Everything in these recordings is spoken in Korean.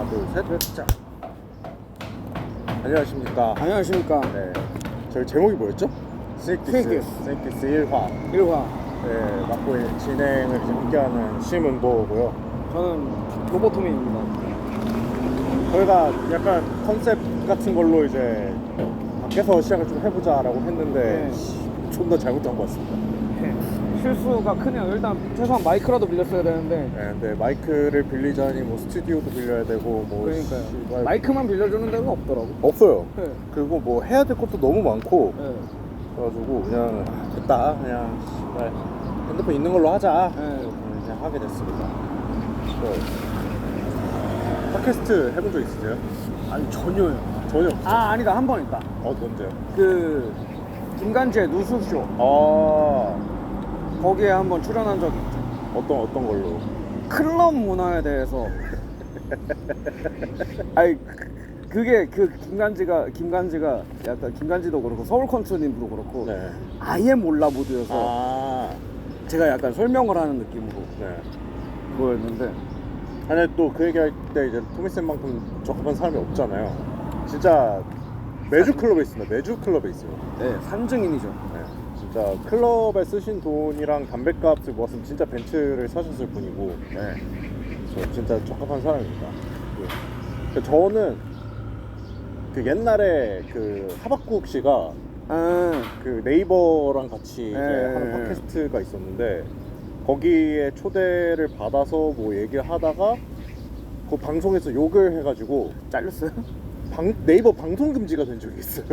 하나, 둘, 셋. 자. 안녕하십니까. 안녕하십니까. 네. 저희 제목이 뭐였죠? 스낵디스 1화. 1화. 네, 맡고 있는 진행을 이제 함께하는 심은보고요. 저는 로보토미입니다. 저희가 약간 컨셉 같은 걸로 이제 밖에서 시작을 좀 해보자라고 했는데 좀 더 잘못한 것 같습니다. 실수가 크네요. 일단 최소한 마이크라도 빌렸어야 되는데. 네, 근데 마이크를 빌리자니 뭐 스튜디오도 빌려야 되고 뭐 그러니까요. 씨발. 마이크만 빌려주는 데가 없더라고. 없어요. 네. 그리고 뭐 해야 될 것도 너무 많고 네. 그래가지고 그냥 됐다 그냥 씨발 핸드폰 있는 걸로 하자. 네. 그냥 하게 됐습니다. 팟캐스트 해본 적 있으세요? 아니 전혀요. 전혀. 아 아니다, 한 번 있다. 언제요? 그 김간지의 누수쇼, 아, 거기에 한번 출연한 적이 있죠. 어떤 걸로? 클럽 문화에 대해서. 아니 그게 그 김간지가 약간 김간지도 그렇고 서울컨트님도 그렇고 네. 아예 몰라 모드여서 아, 제가 약간 설명을 하는 느낌으로 네. 그거였는데. 아니 또 그 얘기할 때 이제 토미쌤만큼 적합한 사람이 없잖아요. 진짜 매주 클럽에 있습니다. 매주 클럽에 있어요. 네, 산증인이죠. 네. 진짜 클럽에 쓰신 돈이랑 담배값을 모았으면 진짜 벤츠를 사셨을 분이고, 네. 저 진짜 적합한 사람입니다. 저는 그 옛날에 그 하박국 씨가 그 네이버랑 같이 이제 하는 팟캐스트가 있었는데 거기에 초대를 받아서 뭐 얘기를 하다가 그 방송에서 욕을 해가지고 잘렸어요? 네이버 방송 금지가 된 적이 있어요.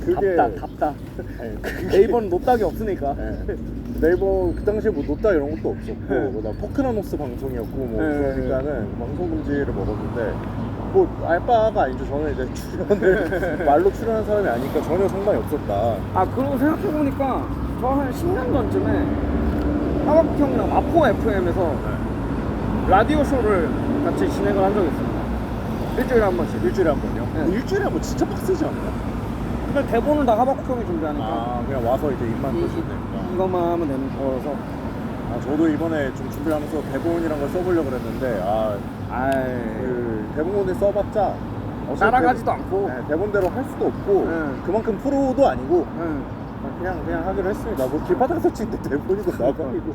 그게 답다. 네이버는 노딱이 없으니까. 네. 네이버 그 당시에 뭐 노따 이런 것도 없었고 뭐 포크나노스 방송이었고 뭐 그러니까는 방송 금지를 먹었는데 뭐 알바가 아니죠. 저는 이제 출연을 말로 출연한 사람이 아니니까 전혀 상관이 없었다. 아 그러고 생각해보니까 저 한 10년 전쯤에 하박국 형이랑 마포 FM에서 라디오 쇼를 같이 진행을 한 적이 있습니다. 일주일에 한 번씩. 일주일에 한 번요? 네. 뭐 일주일에 한 번 진짜 빡세지 않나요? 근데 대본은 다 하박국 형이 준비하니까. 아 그냥 와서 이제 입만 뜨시면 되니까. 이것만 하면 되는 거라서. 아 저도 이번에 좀 준비하면서 대본이란 걸 써보려고 그랬는데 그 대본을 써봤자 따라가지도 않고. 네, 대본대로 할 수도 없고 그만큼 프로도 아니고 그냥 하기로 했습니다. 뭐 길바닥에서 찍는데 대본이고 나가고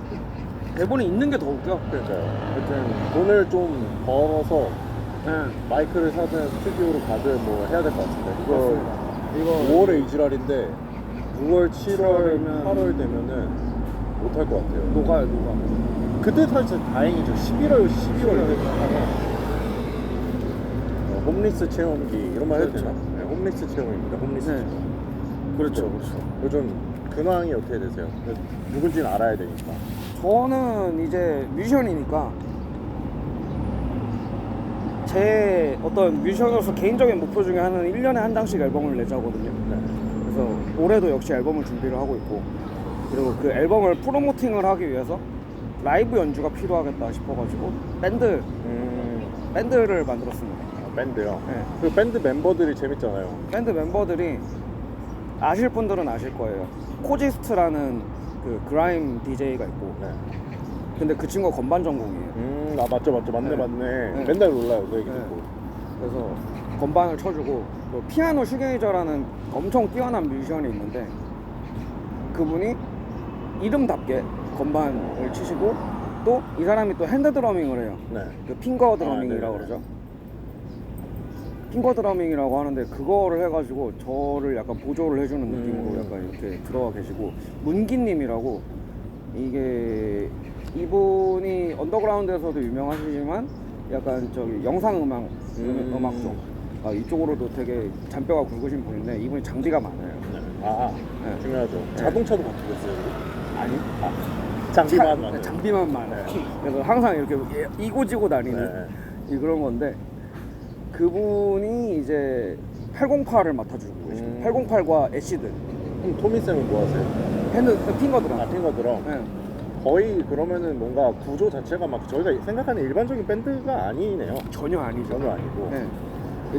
대본이 있는 게 더 웃겨. 그러니까요. 하여튼 돈을 좀 벌어서 마이크를 사든 스튜디오로 가든 뭐 해야 될 것 같은데 이거 5월에 이지랄인데 6월, 7월, 8월 되면은 못할 것 같아요. 녹아. 그때 사실 다행이죠. 11월 되면 홈리스 체험기 이런 말 해도 되나? 네, 홈리스 체험입니다. 홈리스 체험. 그렇죠. 요즘 근황이 어떻게 되세요? 누군지는 알아야 되니까. 저는 이제 뮤지션이니까 제 어떤 뮤지션으로서 개인적인 목표 중에 하나는 1년에 한 장씩 앨범을 내자거든요. 그래서 올해도 역시 앨범을 준비를 하고 있고, 그리고 그 앨범을 프로모팅을 하기 위해서 라이브 연주가 필요하겠다 싶어가지고 밴드를 만들었습니다. 밴드요? 네. 그 밴드 멤버들이 재밌잖아요. 밴드 멤버들이 아실 분들은 아실 거예요. 코지스트라는 그 그라임 DJ가 있고, 근데 그 친구가 건반 전공이에요. 맞죠. 맞네. 맨날 놀라요, 그 얘기 듣고. 그래서 건반을 쳐주고, 또 피아노 슈게이저라는 엄청 뛰어난 뮤지션이 있는데 그분이 이름답게 건반을 치시고, 또 이 사람이 또 핸드 드러밍을 해요. 그 핑거 드러밍이라고 그러죠. 핑거 드러밍이라고 하는데 그거를 해가지고 저를 약간 보조를 해주는 느낌으로 약간 이렇게 들어와 계시고, 문기님이라고, 이분이 언더그라운드에서도 유명하시지만 약간 저기 영상음악 쪽 이쪽으로도 되게 잔뼈가 굵으신 분인데 이분이 장비가 많아요. 중요하죠. 자동차도 바꾸겠어요? 아니? 장비만 많아요. 장비만 많아요. 그래서 항상 이렇게 이고지고 다니는 그런 건데, 그분이 이제 808을 맡아주고 계시고 808과 애시드. 토미쌤은 뭐 하세요? 핑거 드럼. 핑거 드럼? 거의 그러면은 뭔가 구조 자체가 막 저희가 생각하는 일반적인 밴드가 아니네요. 전혀 아니죠. 전혀 아니고.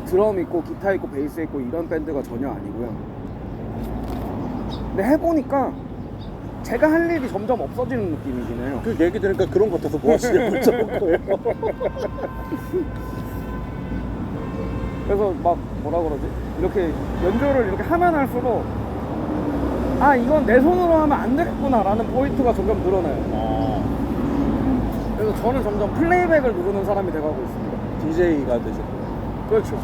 드럼 있고 기타 있고 베이스 있고 이런 밴드가 전혀 아니고요. 근데 해보니까 제가 할 일이 점점 없어지는 느낌이긴 해요. 그 얘기 들으니까 그런 것 같아서 뭐 하시냐고 여쭤본 거예요. 그래서 막 뭐라 그러지? 이렇게 연주를 이렇게 하면 할수록 아 이건 내 손으로 하면 안 되겠구나 라는 포인트가 점점 늘어나요. 아, 그래서 저는 점점 플레이백을 누르는 사람이 돼가고 있습니다. DJ가 되셨고. 그렇죠.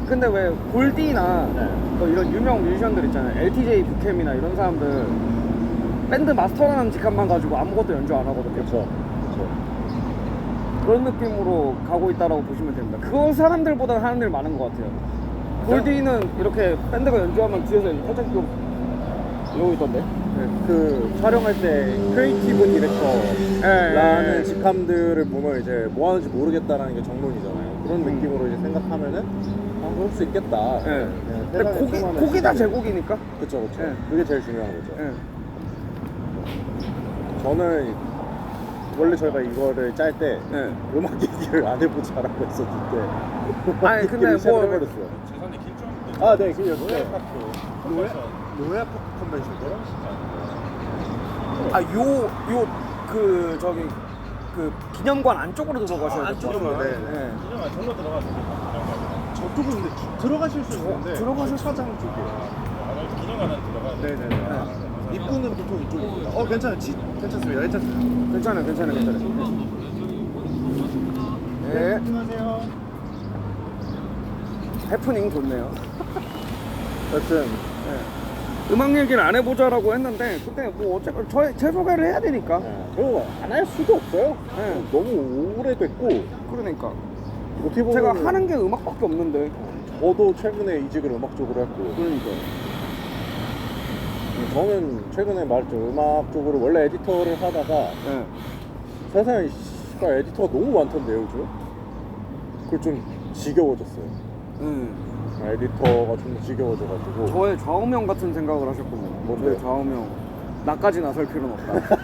근데 왜 골디나 네. 뭐 이런 유명 뮤지션들 있잖아요. LTJ 부캠이나 이런 사람들 밴드 마스터라는 직함만 가지고 아무것도 연주 안 하거든요. 그렇죠. 그런 느낌으로 가고 있다라고 보시면 됩니다. 그거 사람들보다 하는 일 많은 것 같아요. 골디는 이렇게 밴드가 연주하면 뒤에서 살짝 이러고 있던데. 그 촬영할 때 크리에이티브 디렉터라는 직함들을 보면 이제 뭐 하는지 모르겠다라는 게 정론이잖아요. 그런 느낌으로 이제 생각하면은 아, 그럴 수 있겠다. 네. 그냥 근데 곡이 다 제곡이니까. 그쵸. 네. 그게 제일 중요한 거죠. 네. 저는 원래 저희가 이거를 짤 때 네. 음악 얘기를 안 해보자라고 했었는데 아니, 근데 뭐- 해버렸어요. 재산의 길좀 아, 네, 그게 노예 파크 컨벤션 그 저기 그 기념관 안쪽으로 들어가셔야 돼요. 안쪽으로 네. 네. 기념관 절로 들어가서 저쪽은 근데 들어가실 수 있는데 들어가실 차장 쪽이에요. 기념관은 들어가. 네네네. 입구는 보통 이쪽입니다. 괜찮아요. 괜찮습니다. 괜찮아요. 네. 안녕하세요. 해프닝 좋네요. 여튼 네. 음악 얘기를 안 해보자라고 했는데 근데 뭐 어쨌든 제 소개를 해야 되니까. 그리고 안 할 수도 없어요. 네. 너무 오래됐고 그러니까 어떻게 보면 제가 하는 게 음악밖에 없는데. 저도 최근에 이직을 음악 쪽으로 했고 그러니까. 저는 최근에 말했죠. 음악 쪽으로 원래 에디터를 하다가 네. 세상에 씨발 에디터가 너무 많던데요 요즘. 그걸 좀 지겨워졌어요. 에디터가 좀 지겨워져가지고 저의 좌우명 같은 생각을 하셨군요. 뭔데요? 저의 좌우명. 나까지 나설 필요는 없다.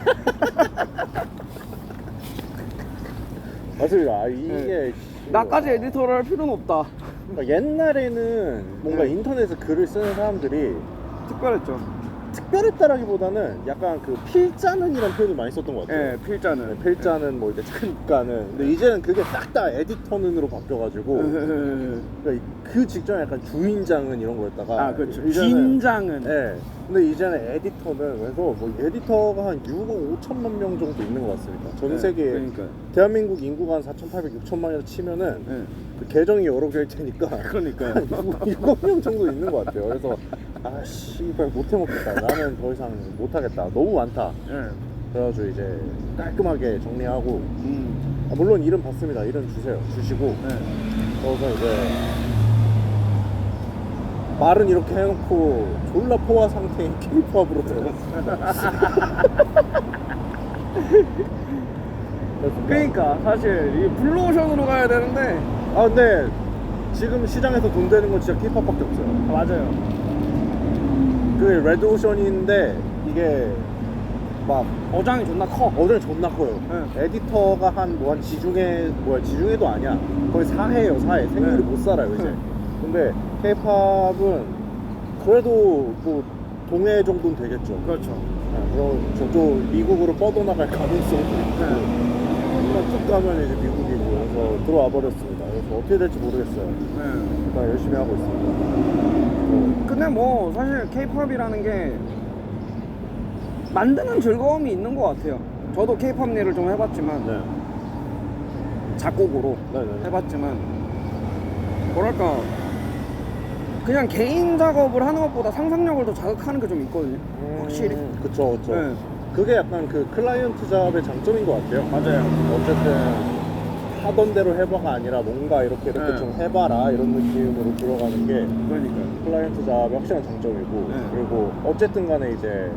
맞습니다. 이게 네. 나까지 에디터를 할 필요는 없다. 그러니까 옛날에는 뭔가 네. 인터넷에 글을 쓰는 사람들이 특별했죠. 특별했다라기보다는 약간 그 필자는이란 표현을 많이 썼던 것 같아요. 네, 필자는. 필자는 뭐 이제 잠깐은. 근데 이제는 그게 싹 다 에디터는으로 바뀌어가지고 그러니까 그 직전에 약간 주인장은 이런 거였다가 그렇죠. 이제는- 긴장은. 네. 근데 이제는 에디터는 그래서 뭐 에디터가 한 6억 5천만 명 정도 있는 것 같습니다. 전 네, 세계에 그러니까. 대한민국 인구가 한 4,800, 6천만이라 치면은 네. 그 계정이 여러 개일 테니까 그러니까요. 6억 명 정도 있는 것 같아요. 그래서 아 씨발 못해 먹겠다. 나는 더 이상 못하겠다. 너무 많다. 네. 그래가지고 이제 깔끔하게 정리하고 물론 일은 받습니다. 일은 주시고 네. 그래서 이제 말은 이렇게 해놓고 졸라 포화 상태인 K-팝으로 들어갔습니다. 그러니까 사실 이 블루오션으로 가야 되는데. 근데 지금 시장에서 돈 되는 건 진짜 K-팝밖에 없어요. 맞아요. 그 레드오션인데 이게 막 어장이 존나 커. 어제 존나 커요. 네. 에디터가 한 지중해도 아니야. 거의 4회예요, 4회. 생물이 네. 못 살아요, 이제. 네. 근데 K-팝은 그래도 뭐 동해 정도는 되겠죠. 그렇죠. 그럼 저쪽 미국으로 뻗어나갈 가능성도 있고. 쭉 가면 이제 미국이고. 그래서 들어와 버렸습니다. 그래서 어떻게 될지 모르겠어요. 네. 일단 열심히 하고 있습니다. 근데 뭐 사실 K-팝이라는 게 만드는 즐거움이 있는 것 같아요. 저도 K-팝 일을 좀 해봤지만 네. 작곡으로 네네. 해봤지만 뭐랄까 그냥 개인 작업을 하는 것보다 상상력을 더 자극하는 게 좀 있거든요. 확실히. 그쵸. 네. 그게 약간 그 클라이언트 잡의 장점인 것 같아요. 맞아요. 어쨌든 하던 대로 해봐가 아니라 뭔가 이렇게 네. 좀 해봐라 이런 느낌으로 들어가는 게 그러니까요. 클라이언트 잡의 확실한 장점이고 네. 그리고 어쨌든 간에 이제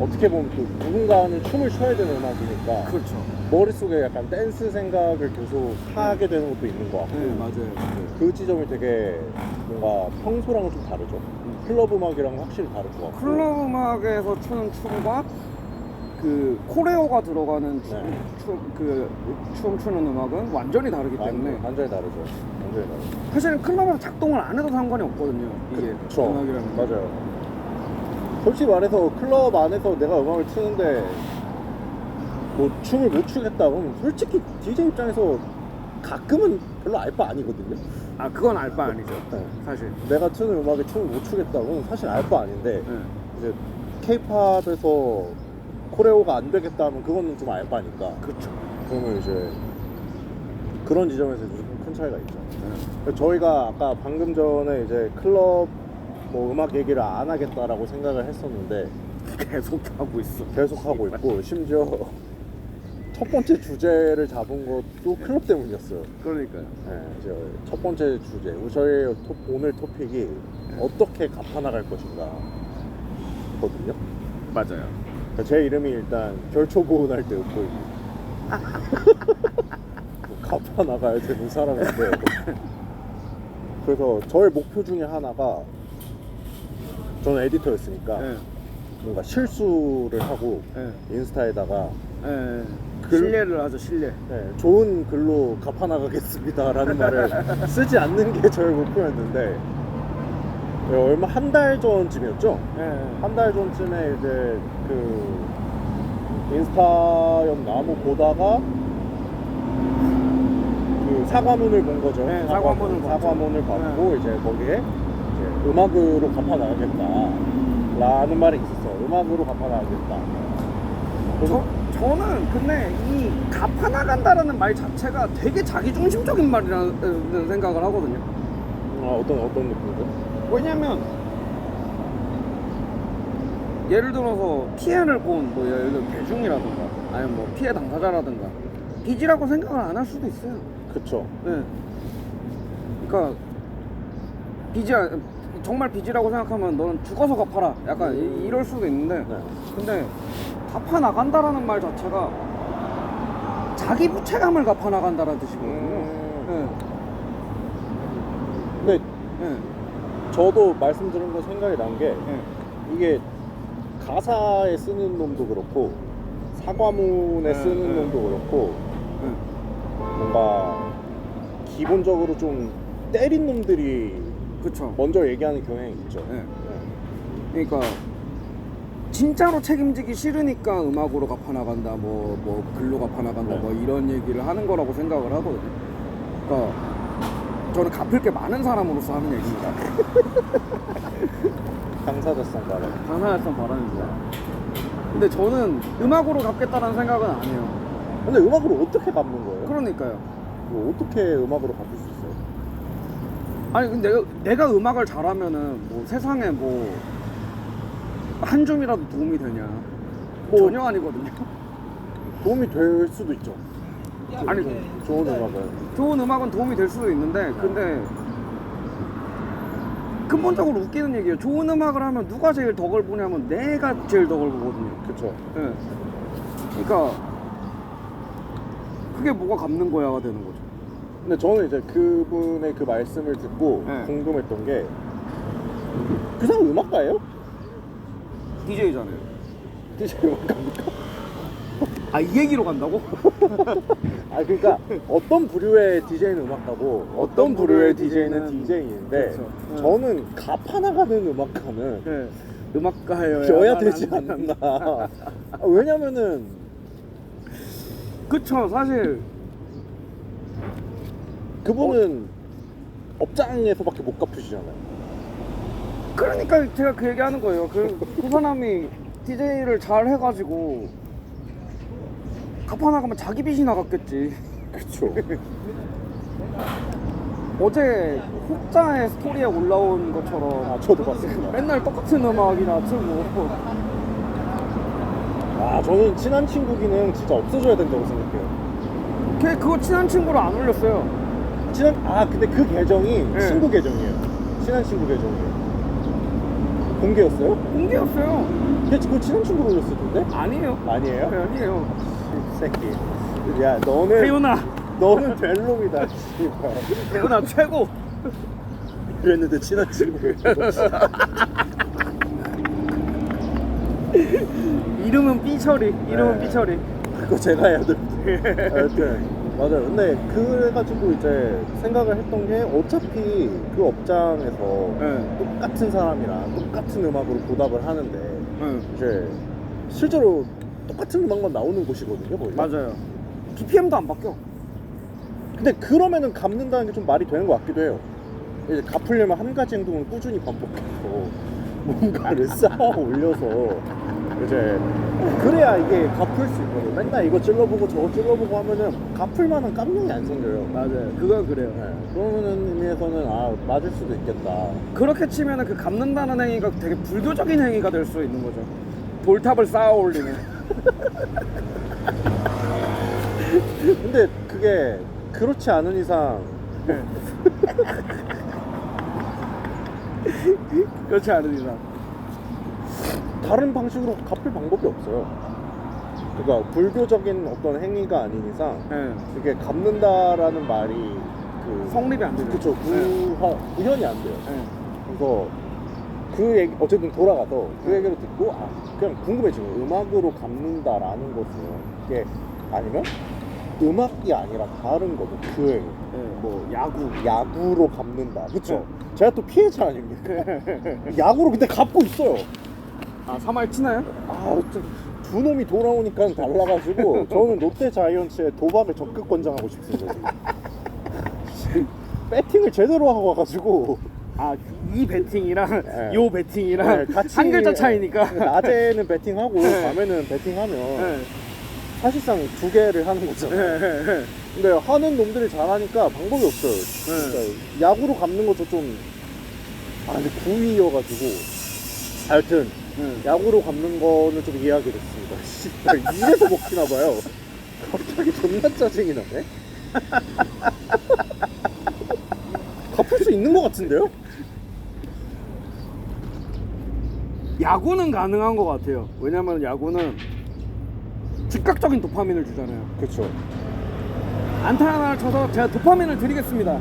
어떻게 보면 그 누군가는 춤을 춰야 되는 음악이니까 그렇죠. 머릿속에 약간 댄스 생각을 계속 하게 되는 것도 있는 것 같고 네, 맞아요. 그 지점이 되게 뭔가 평소랑은 좀 다르죠. 클럽 음악이랑은 확실히 다를 것 같고 클럽 음악에서 추는 춤과 그 코레오가 들어가는 네. 춤 추는 음악은 완전히 다르기 때문에 완전히 다르죠. 완전히 다르죠. 사실은 클럽에서 작동을 안 해도 상관이 없거든요. 이게 그쵸. 음악이라는 게. 맞아요. 솔직히 말해서 클럽 안에서 내가 음악을 트는데 뭐 춤을 못 추겠다 그러면 솔직히 DJ 입장에서 가끔은 별로 알 바 아니거든요. 아 그건 알 바 아니죠. 네. 사실. 내가 트는 음악에 춤을 못 추겠다 그러면 사실 알 바 아닌데 네. 이제 K-팝에서 코레오가 안 되겠다 하면 그거는 좀 알 바니까. 그렇죠. 그러면 이제 그런 지점에서 좀 큰 차이가 있죠. 저희가 아까 방금 전에 이제 클럽 뭐 음악 얘기를 안 하겠다라고 생각을 했었는데 계속 하고 있어. 계속 하고 있고 심지어 첫 번째 주제를 잡은 것도 클럽 때문이었어요. 그러니까요. 네, 이제 첫 번째 주제 저희 오늘 토픽이 어떻게 갚아나갈 것인가 거든요. 맞아요. 제 이름이 일단 결초고운할 때 웃고 갚아나가야 되는 사람인데 그래서 저의 목표 중에 하나가 저는 에디터였으니까 네. 뭔가 실수를 하고 네. 인스타에다가 네. 글- 신뢰를 하죠. 신뢰. 네, 좋은 글로 갚아나가겠습니다 라는 말을 쓰지 않는 게 저의 목표였는데 얼마 한 달 전쯤이었죠? 네. 한 달 전쯤에 이제 그 인스타였나 뭐 보다가 그 사과문을 본 거죠. 네, 사과문을 봤죠. 사과문을 받고 이제 거기에 이제 음악으로 갚아나가겠다라는 말이 있었어요. 음악으로 갚아나가겠다. 저는 근데 이 갚아나간다라는 말 자체가 되게 자기중심적인 말이라는 생각을 하거든요. 어떤 느낌이죠? 왜냐면 예를 들어서 피해를 본 뭐 예를 들어 대중이라든가 아니면 뭐 피해 당사자라든가 빚이라고 생각을 안 할 수도 있어요. 그쵸. 네. 그러니까 빚이 정말 빚이라고 생각하면 너는 죽어서 갚아라. 약간 이럴 수도 있는데 네. 근데 갚아나간다라는 말 자체가 자기 부채감을 갚아나간다라는 뜻이거든요. 근데 네. 저도 말씀드린 거 생각이 난 게 네. 이게 가사에 쓰는 놈도 그렇고 사과문에 쓰는 놈도 그렇고 네. 뭔가 기본적으로 좀 때린 놈들이 그쵸. 먼저 얘기하는 경향이 있죠. 네. 그러니까 진짜로 책임지기 싫으니까 음악으로 갚아나간다, 뭐 글로 갚아나간다, 네. 뭐 이런 얘기를 하는 거라고 생각을 하거든요. 그러니까 저는 갚을 게 많은 사람으로서 하는 얘기입니다. 강사자성 말해. 강사였던 바람입니다. 근데 저는 음악으로 갚겠다는 생각은 안 해요. 근데 음악으로 어떻게 갚는 거예요? 그러니까요. 뭐 어떻게 음악으로 갚을 수 있어요? 아니 근데 내가 음악을 잘하면은 뭐 세상에 뭐 한 줌이라도 도움이 되냐? 뭐- 전혀 아니거든요. 도움이 될 수도 있죠. 아니 좋은 음악은. 좋은 음악은 도움이 될 수도 있는데 근데 근본적으로 웃기는 얘기예요. 좋은 음악을 하면 누가 제일 덕을 보냐면 내가 제일 덕을 보거든요. 그쵸. 네. 그러니까 그게 뭐가 갚는 거야가 되는 거죠. 근데 저는 이제 그분의 그 말씀을 듣고 네. 궁금했던 게 그 사람 음악가예요? DJ잖아요. DJ 음악가입니까? 아, 이 얘기로 간다고? 아 그러니까 어떤 부류의 DJ는 음악가고 어떤 부류의 DJ는 DJ인데 그렇죠. 네. 저는 갚아나가는 음악가는 네. 음악가예요. 져야 되지 않나. 왜냐면은 그쵸. 사실 그분은 업장에서밖에 못 갚으시잖아요. 그러니까 제가 그 얘기 하는 거예요. 그 사람이 DJ를 잘 해가지고 갚아나가면 자기 빚이 나갔겠지. 그쵸. 어제 혹자의 스토리에 올라온 것처럼 아 저도 봤습니다. 맨날 똑같은 음악이나 틀고 아 저는 친한 친구 기능 진짜 없어져야 된다고 생각해요. 걔 그거 친한 친구로 안 올렸어요. 근데 그 계정이 네. 친구 계정이에요. 친한 친구 계정이에요. 공개였어요? 공개였어요. 근데 그거 친한 친구로 올렸을 텐데? 아니에요. 아니에요? 네, 아니에요. 이 새끼. 야 너는 될 놈이다. 씨발. 태훈아 최고. 그랬는데 친한 친구예요. 이름은 삐처리. 이름은 네. 삐처리. 그거 제가 해야 돼. 하여튼 맞아요. 근데 그래가지고 이제 생각을 했던 게 어차피 그 업장에서 네. 똑같은 사람이랑 똑같은 음악으로 보답을 하는데 네. 이제 실제로 똑같은 음악만 나오는 곳이거든요. 거의. 맞아요. BPM도 안 바뀌어. 근데 그러면은 갚는다는 게 좀 말이 되는 것 같기도 해요. 이제 갚으려면 한 가지 행동을 꾸준히 반복해서 뭔가를 쌓아 올려서 이제 그래야 이게 갚을 수 있거든요. 맨날 이거 찔러보고 저거 찔러보고 하면은 갚을 만한 깜냥이 안 생겨요. 맞아요. 그건 그래요. 네. 그러는 의미에서는 아 맞을 수도 있겠다. 그렇게 치면은 그 갚는다는 행위가 되게 불교적인 행위가 될 수 있는 거죠. 돌탑을 쌓아 올리는. 근데 그게 그렇지 않은 이상 그렇지 않은 이상. 다른 방식으로 갚을 방법이 없어요. 그러니까 불교적인 어떤 행위가 아닌 이상 네. 이게 갚는다라는 말이 그 성립이 안 되죠. 그쵸 구현이 안 돼요. 네. 그래서 그 얘기 어쨌든 돌아가서 그 얘기를 듣고 아 그냥 궁금해진 거예요. 음악으로 갚는다라는 것은 이게 아니면 음악이 아니라 다른 거죠. 그 행위. 네. 뭐 야구로 갚는다. 그쵸? 제가 또 피해자 아닙니까? 야구로 근데 갚고 있어요. 아 3할 치나요? 두 놈이 돌아오니까 달라가지고 저는 롯데 자이언츠의 도박을 적극 권장하고 싶습니다. 지금. 배팅을 제대로 하고 와가지고 아 이 배팅이랑 네. 요 배팅이랑 네, 같이 한 글자 차이니까. 낮에는 배팅하고 네. 밤에는 배팅하면 네. 사실상 두 개를 하는 거잖아요. 네. 근데 하는 놈들이 잘하니까 방법이 없어요. 네. 그러니까 야구로 갚는 것도 좀 근데 9위여가지고 하여튼 야구로 갚는 거는 좀 이해하게 됐습니다. 씨발, 이래서 먹히나 봐요. 갑자기 존나 짜증이 나네. 갚을 수 있는 것 같은데요? 야구는 가능한 것 같아요. 왜냐면 야구는 즉각적인 도파민을 주잖아요. 그렇죠. 안타 하나를 쳐서 제가 도파민을 드리겠습니다.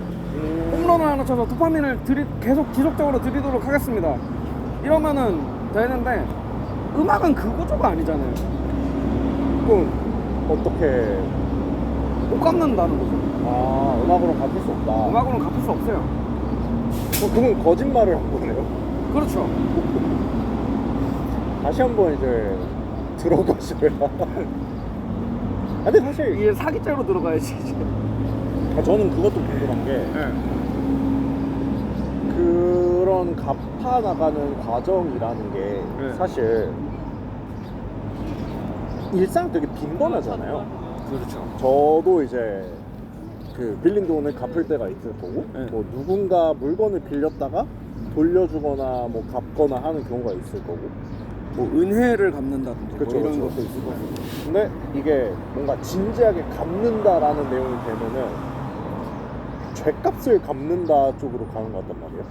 홈런을 하나 쳐서 도파민을 계속 지속적으로 드리도록 하겠습니다. 이러면은 되는데 음악은 그 구조가 아니잖아요. 그럼 어떻게 못 갚는다는 거죠. 음악으로 갚을 수 없다. 음악으로는 갚을 수 없어요. 그건 거짓말을 한 거네요. 그렇죠. 다시 한번 이제 들어가셔야. 근데 사실 이게 사기죄로 들어가야지 이제. 저는 그것도 궁금한 게 그런 갚아 나가는 과정이라는 게 사실 일상 되게 빈번하잖아요. 그렇죠. 저도 이제 그 빌린 돈을 갚을 때가 있을 거고 뭐 누군가 물건을 빌렸다가 돌려주거나 뭐 갚거나 하는 경우가 있을 거고 뭐 은혜를 갚는다든지 그쵸, 뭐 이런 그쵸. 것도 있을 거고. 근데 이게 뭔가 진지하게 갚는다라는 내용이 되면은 죗값을 갚는다 쪽으로 가는 것 같단 말이에요.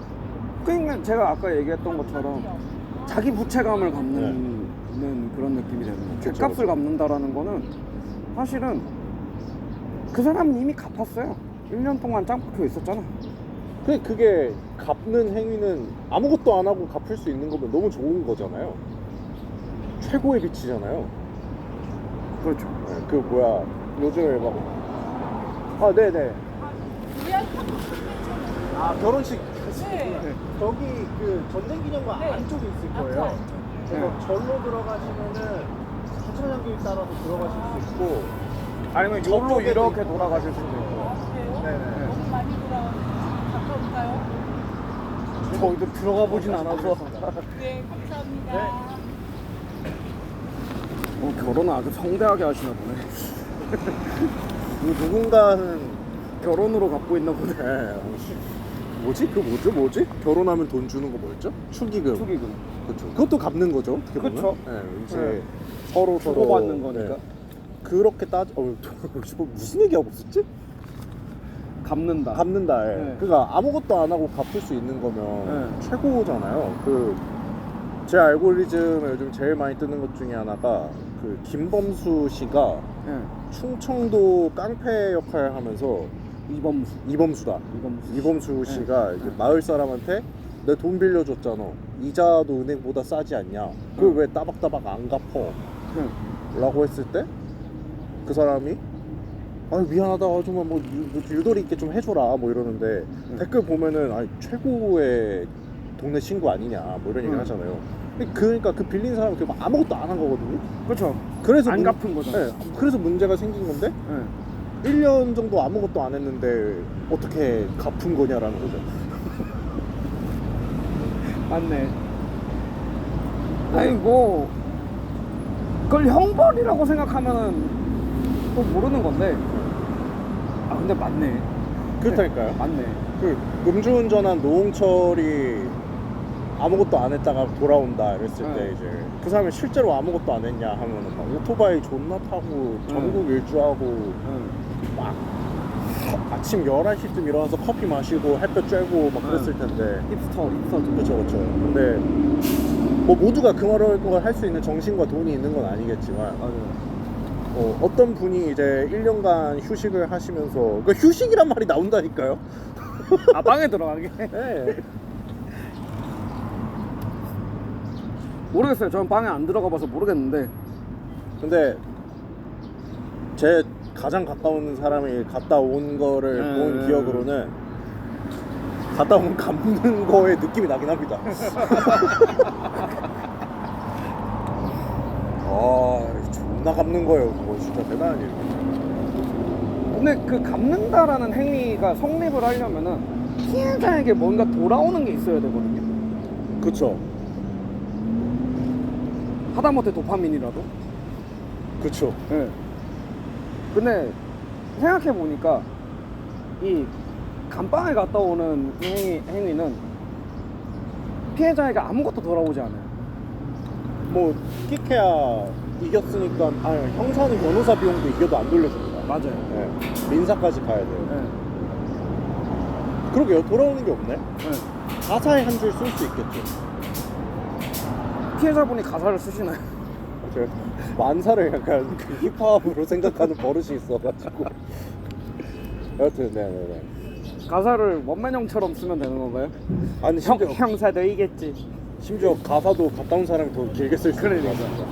그러니까 제가 아까 얘기했던 것처럼 자기 부채감을 갚는 그런 느낌이 되는 거예요. 그쵸, 죗값을 그쵸. 갚는다라는 거는 사실은 그 사람은 이미 갚았어요. 1년 동안 짱 박혀 있었잖아. 그게 갚는 행위는 아무것도 안 하고 갚을 수 있는 거면 너무 좋은 거잖아요. 최고의 빛이잖아요. 그렇죠. 그 뭐야 요즘에 막 네네 결혼식 네. 저기 그 전쟁기념관 네. 안쪽에 있을 아까 거예요. 알죠. 그래서 절로 들어가시면은 주차장길 따라서 들어가실 수 있고 아니면 저쪽에도 여기로 이렇게 있고. 돌아가실 수도 있고. 그래요? 네네. 너무 많이 돌아오는데 가까울까요? 저희도 들어가 보진 않아서. 네, 감사합니다. 결혼을 아주 성대하게 하시나 보네. 누군가는 결혼으로 갚고 있나 보네. 뭐지? 뭐지? 결혼하면 돈 주는 거 뭐였죠? 축의금. 축의금. 그렇죠. 그것도 갚는 거죠. 어떻게 보면. 그쵸. 이제 네. 서로 주고받는 거니까. 그렇게 무슨 얘기하고 있었지? 갚는다. 갚는다. 네. 그러니까 아무것도 안 하고 갚을 수 있는 거면 네. 최고잖아요. 제 알고리즘에 요즘 제일 많이 뜨는 것 중에 하나가 그 김범수 씨가 네. 충청도 깡패 역할을 하면서 이범수다. 이범수 씨가 이제 마을 사람한테 내 돈 빌려줬잖아. 이자도 은행보다 싸지 않냐. 그걸 왜 따박따박 안 갚어? 라고 했을 때 그 사람이 아 미안하다 정말 뭐 유도리 있게 좀 해줘라 뭐 이러는데 댓글 보면은 아니 최고의 동네 친구 아니냐 뭐 이런 얘기를 하잖아요. 근데 그러니까 그 빌린 사람은 아무것도 안 한 거거든요. 그렇죠. 그래서 안 갚은 거죠. 네, 그래서 문제가 생긴 건데 네. 1년 정도 아무것도 안 했는데 어떻게 갚은 거냐라는 거죠. 맞네. 아니 뭐 그걸 형벌이라고 생각하면은 또 모르는 건데. 아 근데 맞네. 그렇다니까요. 맞네. 그 음주운전한 노홍철이 아무것도 안 했다가 돌아온다 이랬을 때 이제 그 사람이 실제로 아무것도 안 했냐 하면은 막 오토바이 존나 타고 전국 일주하고 막 아침 11시쯤 일어나서 커피 마시고 햇볕 쬐고 막 그랬을 텐데 힙스터죠. 그렇죠. 근데 뭐 모두가 그 말을 할 수 있는 정신과 돈이 있는 건 아니겠지만 어떤 분이 이제 1년간 휴식을 하시면서 그 휴식이란 말이 나온다니까요. 아 방에 들어가게? 네. 모르겠어요. 저는 방에 안 들어가 봐서 모르겠는데. 근데 제 가장 가까운 사람이 갔다 온 거를 본 기억으로는 갔다 오면 갚는 거에 느낌이 나긴 합니다. 아 존나 갚는 거예요. 그거 진짜 대단한 일. 근데 그 갚는다라는 행위가 성립을 하려면은 피해자에게 뭔가 돌아오는 게 있어야 되거든요. 그쵸. 하다못해 도파민이라도. 그쵸. 네. 근데 생각해 보니까 이 감방에 갔다 오는 행위는 피해자에게 아무것도 돌아오지 않아요. 뭐 끼케야 이겼으니까 형사는 변호사 비용도 이겨도 안 돌려줍니다. 맞아요. 네. 민사까지 가야 돼요. 네. 그러게요. 돌아오는 게 없네. 네. 가사에 한 줄 쓸 수 있겠죠. 피해자분이 가사를 쓰시나요? 제가 만사를 약간 그 힙합으로 생각하는 버릇이 있어가지고. 여하튼 네네네. 가사를 원만형처럼 쓰면 되는 건가요? 아니 심지어 형사 너이겠지. 심지어 가사도 갔다 온 사람이 더 길게 쓸 수 있는 것 같습니다.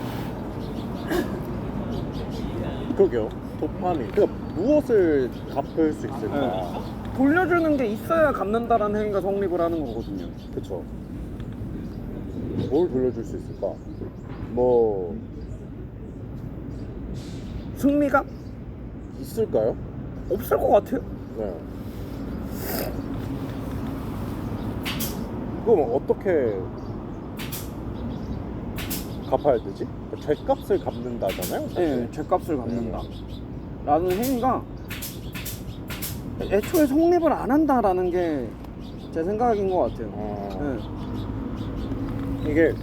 그러게요. 도파민. 그러니까 무엇을 갚을 수 있을까? 네. 돌려주는 게 있어야 갚는다라는 행위가 성립을 하는 거거든요. 그쵸. 뭘 돌려줄 수 있을까? 뭐 승리감? 있을까요? 없을 것 같아요. 네. 그럼 어떻게 갚아야 되지? 죗값을 갚는다잖아요. 사실. 네, 죗값을 갚는다. 라는 행위가 애초에 성립을 안 한다라는 게 제 생각인 것 같아요. 네. 이게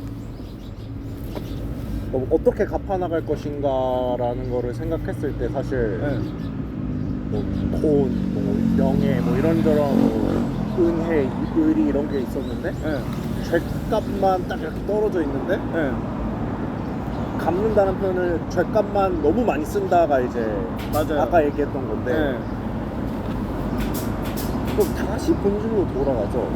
어떻게 갚아나갈 것인가라는 거를 생각했을 때 사실 뭐 돈, 뭐 명예, 뭐 이런저런 뭐 은혜, 의리 이런 게 있었는데 죗값만 딱 이렇게 떨어져 있는데 갚는다는 표현을 죗값만 너무 많이 쓴다가 이제 맞아요. 아까 얘기했던 건데 그럼 다시 본질로 돌아가죠.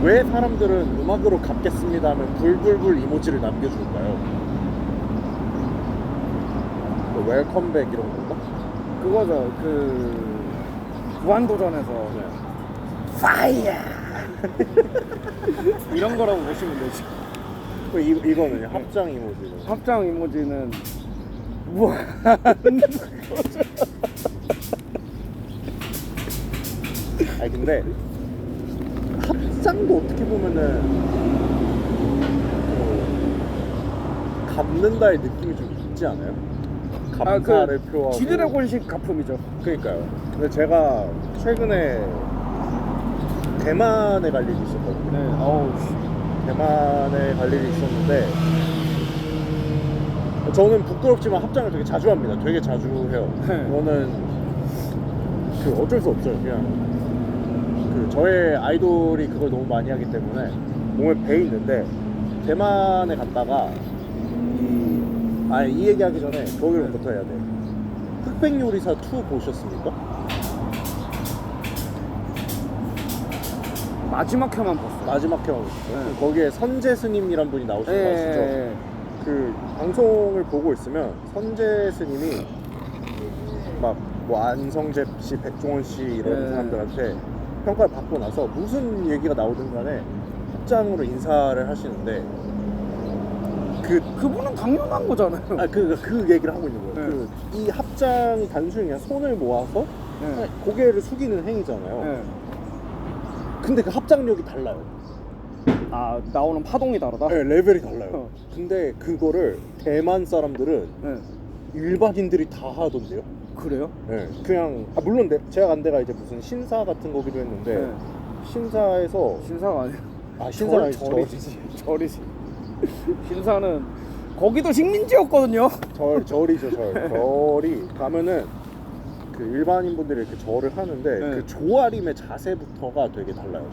왜 사람들은 음악으로 갚겠습니다 하면 불불불 이모지를 남겨줄까요? 뭐 웰컴백 이런 건가? 그거죠. 그 무한도전에서 파이어 이런 거라고 보시면 되지. 이거는 합장 이모지는. 합장 이모지는 무한 아니 근데 합장도 어떻게 보면은 갚는다의 느낌이 좀 있지 않아요? 감사를 표하고. 지드래곤식 가품이죠. 그러니까요. 근데 제가 최근에 대만에 갈 일이 있었거든요. 대만에 갈 일이 있었는데 저는 부끄럽지만 합장을 되게 자주 합니다. 되게 자주 해요. 저는 그 어쩔 수 없어요. 그냥 그 저의 아이돌이 그걸 너무 많이 하기 때문에 몸에 배 있는데 대만에 갔다가 이 얘기하기 전에 거기로부터 해야 돼. 흑백요리사 2 보셨습니까? 마지막 회만 봤어요. 마지막 형. 거기에 선재 스님이란 분이 나오신 거 아시죠? 그 방송을 보고 있으면 선재 스님이 막 뭐 안성재 씨, 백종원 씨 이런 네. 사람들한테 평가를 받고 나서 무슨 얘기가 나오든 간에 합장으로 인사를 하시는데 그분은 당연한 거잖아요. 그 얘기를 하고 있는 거예요. 네. 이 합장이 단순히 그냥 손을 모아서 네. 고개를 숙이는 행위잖아요. 네. 근데 그 합장력이 달라요. 아, 나오는 파동이 다르다? 네, 레벨이 달라요. 어. 근데 그거를 대만 사람들은 네. 일반인들이 다 하던데요. 그래요? 네, 그냥 물론 제가 간 데가 이제 무슨 신사 같은 거기도 했는데 네. 신사에서 신사가 아니야. 신사가 아니지, 절이지. 절이지. 신사는 거기도 식민지였거든요. 절이죠. 절이 가면은 그 일반인 분들이 이렇게 절을 하는데 네. 그 조아림의 자세부터가 되게 달라요.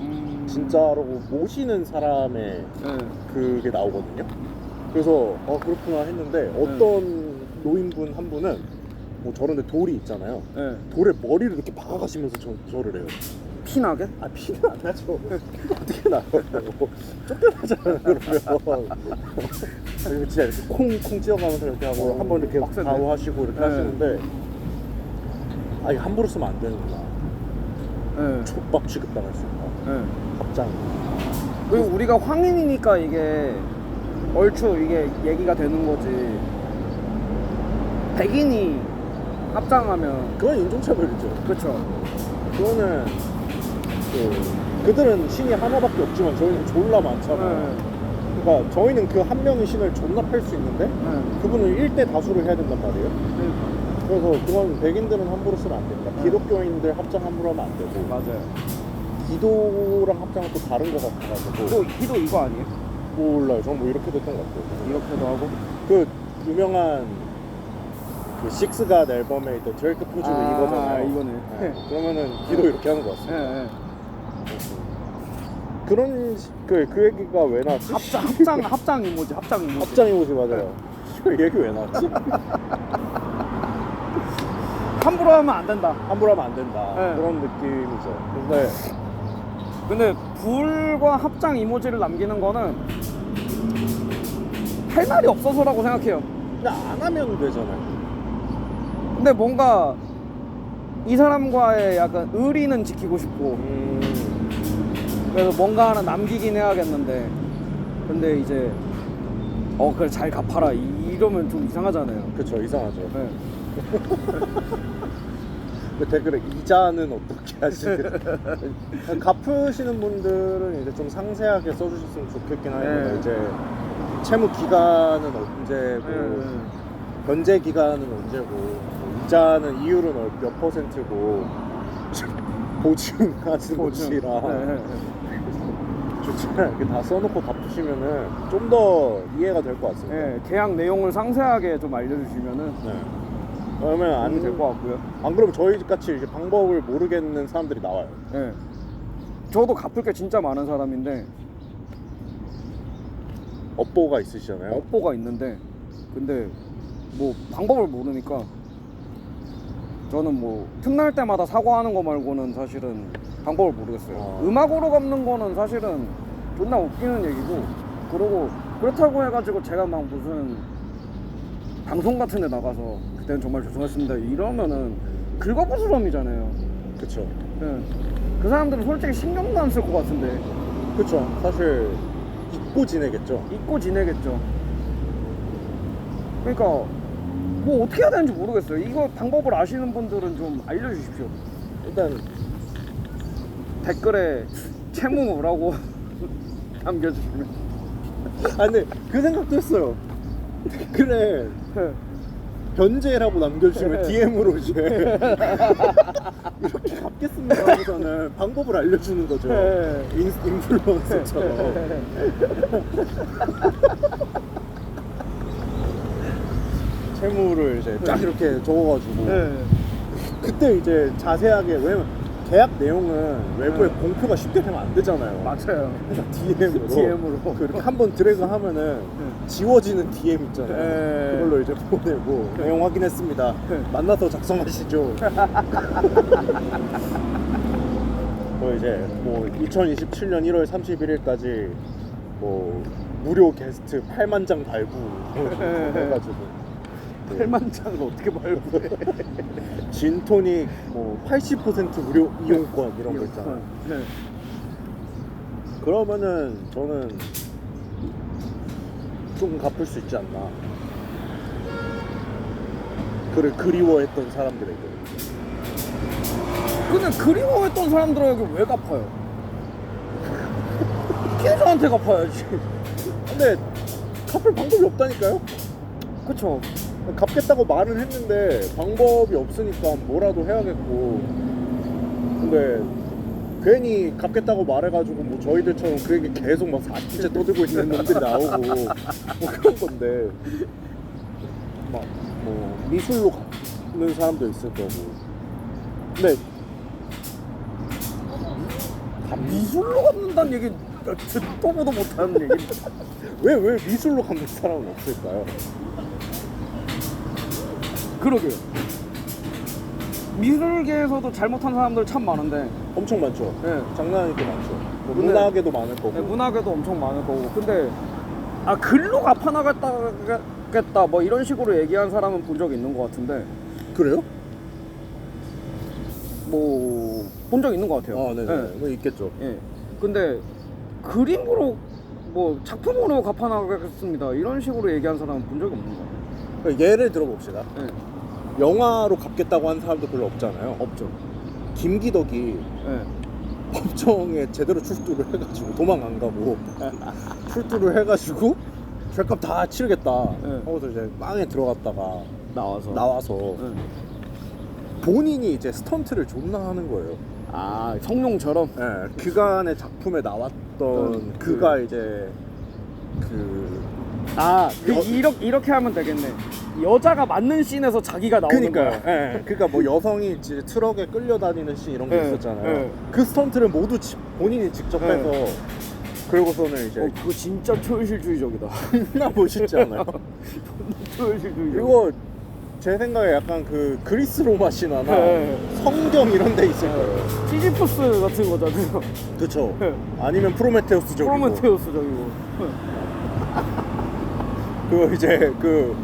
진짜로 모시는 사람의 네. 그게 나오거든요. 그래서 그렇구나 했는데 어떤 노인분 한 분은 뭐 저런데 돌이 있잖아요. 네. 돌에 머리를 이렇게 박아가시면서 절을 해요. 피나게? 피는 안 나죠. 어떻게 나요? 쫓겨나잖아요. 그러면 진짜 이렇게 콩콩 찌어가면서 이렇게 하고 한번 이렇게 빡센데? 가오하시고 이렇게 네. 하시는데 이거 함부로 쓰면 안 되는구나. 네. 족밥 취급당할 수 있다. 네. 합장. 그리고 우리가 황인이니까 이게 얼추 이게 얘기가 되는 거지. 백인이 합장하면 그건 인종차별이죠. 그렇죠. 그거는 그들은 신이 하나밖에 없지만 저희는 졸라 많잖아요. 네. 그러니까 저희는 그 한 명의 신을 존나 팔 수 있는데 네. 그분은 1대 다수를 해야 된단 말이에요. 그러니까. 그래서 그건 백인들은 함부로 쓰면 안 됩니다. 기독교인들 합장 함부로 하면 안 되고 맞아요. 기도랑 합장은 또 다른 것 같아가지고 또 기도 이거 아니에요? 몰라요. 저는 뭐 이렇게 됐던 것 같아요. 이렇게도 하고. 그 유명한 그 식스갓 앨범에 있던 드레이크 포즈도 이거잖아요. 이거네. 네. 그러면은 기도 이렇게 하는 것 같습니다. 네, 네. 그런 그 얘기가 왜 나왔지? 합장 이모지. 합장 이모지 맞아요. 이 얘기 왜 나왔지? 함부로 하면 안 된다. 함부로 하면 안 된다. 네. 그런 느낌이죠. 근데 불과 합장 이모지를 남기는 거는 할 말이 없어서라고 생각해요. 근데 안 하면 되잖아요. 근데 뭔가 이 사람과의 약간 의리는 지키고 싶고 그래서 뭔가 하나 남기긴 해야겠는데 근데 이제 그래 잘 갚아라 이러면 좀 이상하잖아요. 그쵸, 이상하죠. 네. 그 댓글에 이자는 어떻게 하시는? 갚으시는 분들은 이제 좀 상세하게 써주셨으면 좋겠긴 하는데 네. 이제 채무 기간은 언제고 변제 기간은 언제고 뭐 이자는 이율은 몇 %고 보증하시는 곳이랑 좋잖아요. 이렇게 다 써놓고 갚으시면은 좀 더 이해가 될 것 같습니다. 네, 계약 내용을 상세하게 좀 알려주시면은 네. 그러면 안 될 것 같고요. 안 그러면 저희 같이 이제 방법을 모르겠는 사람들이 나와요. 네. 저도 갚을 게 진짜 많은 사람인데 업보가 있으시잖아요. 업보가 있는데 근데 뭐 방법을 모르니까 저는 뭐 틈날 때마다 사과하는 거 말고는 사실은 방법을 모르겠어요. 음악으로 갚는 거는 사실은 존나 웃기는 얘기고 그러고 그렇다고 해가지고 제가 막 무슨 방송 같은 데 나가서 그때는 정말 죄송했습니다 이러면은 긁어부스럼이잖아요. 그쵸. 네. 그 사람들은 솔직히 신경도 안 쓸 것 같은데 그쵸. 사실 잊고 지내겠죠. 잊고 지내겠죠. 그러니까 뭐 어떻게 해야 되는지 모르겠어요. 이거 방법을 아시는 분들은 좀 알려주십시오. 일단 댓글에 채무라고 남겨주시면. 근데 그 생각도 했어요. 댓글에 변제라고 남겨주시면 DM으로 이제 이렇게 갚겠습니다 하고서는 방법을 알려주는 거죠. 인플루언서처럼. 채무를 이제 쫙 이렇게 적어가지고 그때 이제 자세하게 왜냐면 계약 내용은 외부에 공표가 쉽게 되면 안 되잖아요. 맞아요. DM으로 그렇게 한번 드래그 하면은 지워지는 DM 있잖아요. 그걸로 이제 보내고 내용 확인했습니다. 만나서 작성하시죠. 또 이제 뭐 2027년 1월 31일까지 뭐 무료 게스트 8만 장 발부 해가지고 8만 장을 어떻게 발부해? 진토닉 뭐 80% 무료 이용권 이런 거 있잖아. 네. 그러면은 저는 조금 갚을 수 있지 않나. 그를 그리워했던 사람들에게. 근데 그리워했던 사람들에게 왜 갚아요? 피해자한테 갚아야지. 근데 갚을 방법이 없다니까요? 그쵸. 갚겠다고 말은 했는데 방법이 없으니까 뭐라도 해야겠고. 근데 괜히 갚겠다고 말해가지고 뭐 저희들처럼 그에게 계속 막 40분째 떠들고 있는 놈들이 나오고 뭐 그런 건데 막 뭐 미술로 갚는 사람도 있을 거고. 근데 미술로 갚는다는 얘기 듣도 보도 못하는 얘기. 왜 미술로 갚는 사람은 없을까요? 그러게요. 미술계에서도 잘못한 사람들 참 많은데 엄청 많죠. 네. 장난 아니게 많죠. 뭐 근데- 문학에도 많을 거고. 네, 문학에도 엄청 많을 거고. 근데 글로 갚아나가겠다 뭐 이런 식으로 얘기한 사람은 본 적 있는 것 같은데 그래요? 뭐 본 적 있는 것 같아요. 아, 네네. 뭐 있겠죠. 예. 근데 그림으로 뭐 작품으로 갚아나가겠습니다 이런 식으로 얘기한 사람은 본 적이 없는 것 같아요. 그러니까 예를 들어봅시다. 예. 영화로 갚겠다고 하는 사람도 별로 없잖아요. 없죠. 김기덕이 예. 법정에 제대로 출두를 해가지고 도망 안 가고 출두를 해가지고 죄값 다 치르겠다 네. 하고서 이제 빵에 들어갔다가 나와서. 예. 본인이 이제 스턴트를 존나 하는 거예요. 아 성룡처럼. 예, 그간의 작품에 나왔던 그가 이제 이렇게 하면 되겠네. 여자가 맞는 씬에서 자기가 나오는 그러니까요. 거야. 예, 그러니까 뭐 여성이 이제 트럭에 끌려다니는 씬 이런 게 예, 있었잖아요. 예. 그 스턴트를 모두 본인이 직접 예. 해서 그러고서는 이제 그거 진짜 초현실주의적이다. 존나 멋있지 않아요? 초현실주의적. 이거 제 생각에 약간 그 그리스 로마 신화나 예. 성경 이런 데 있을 거예요. 시지프스 같은 거잖아요. 그쵸? 예. 아니면 프로메테우스적이고. 프로메테우스적이고. 그 이제 그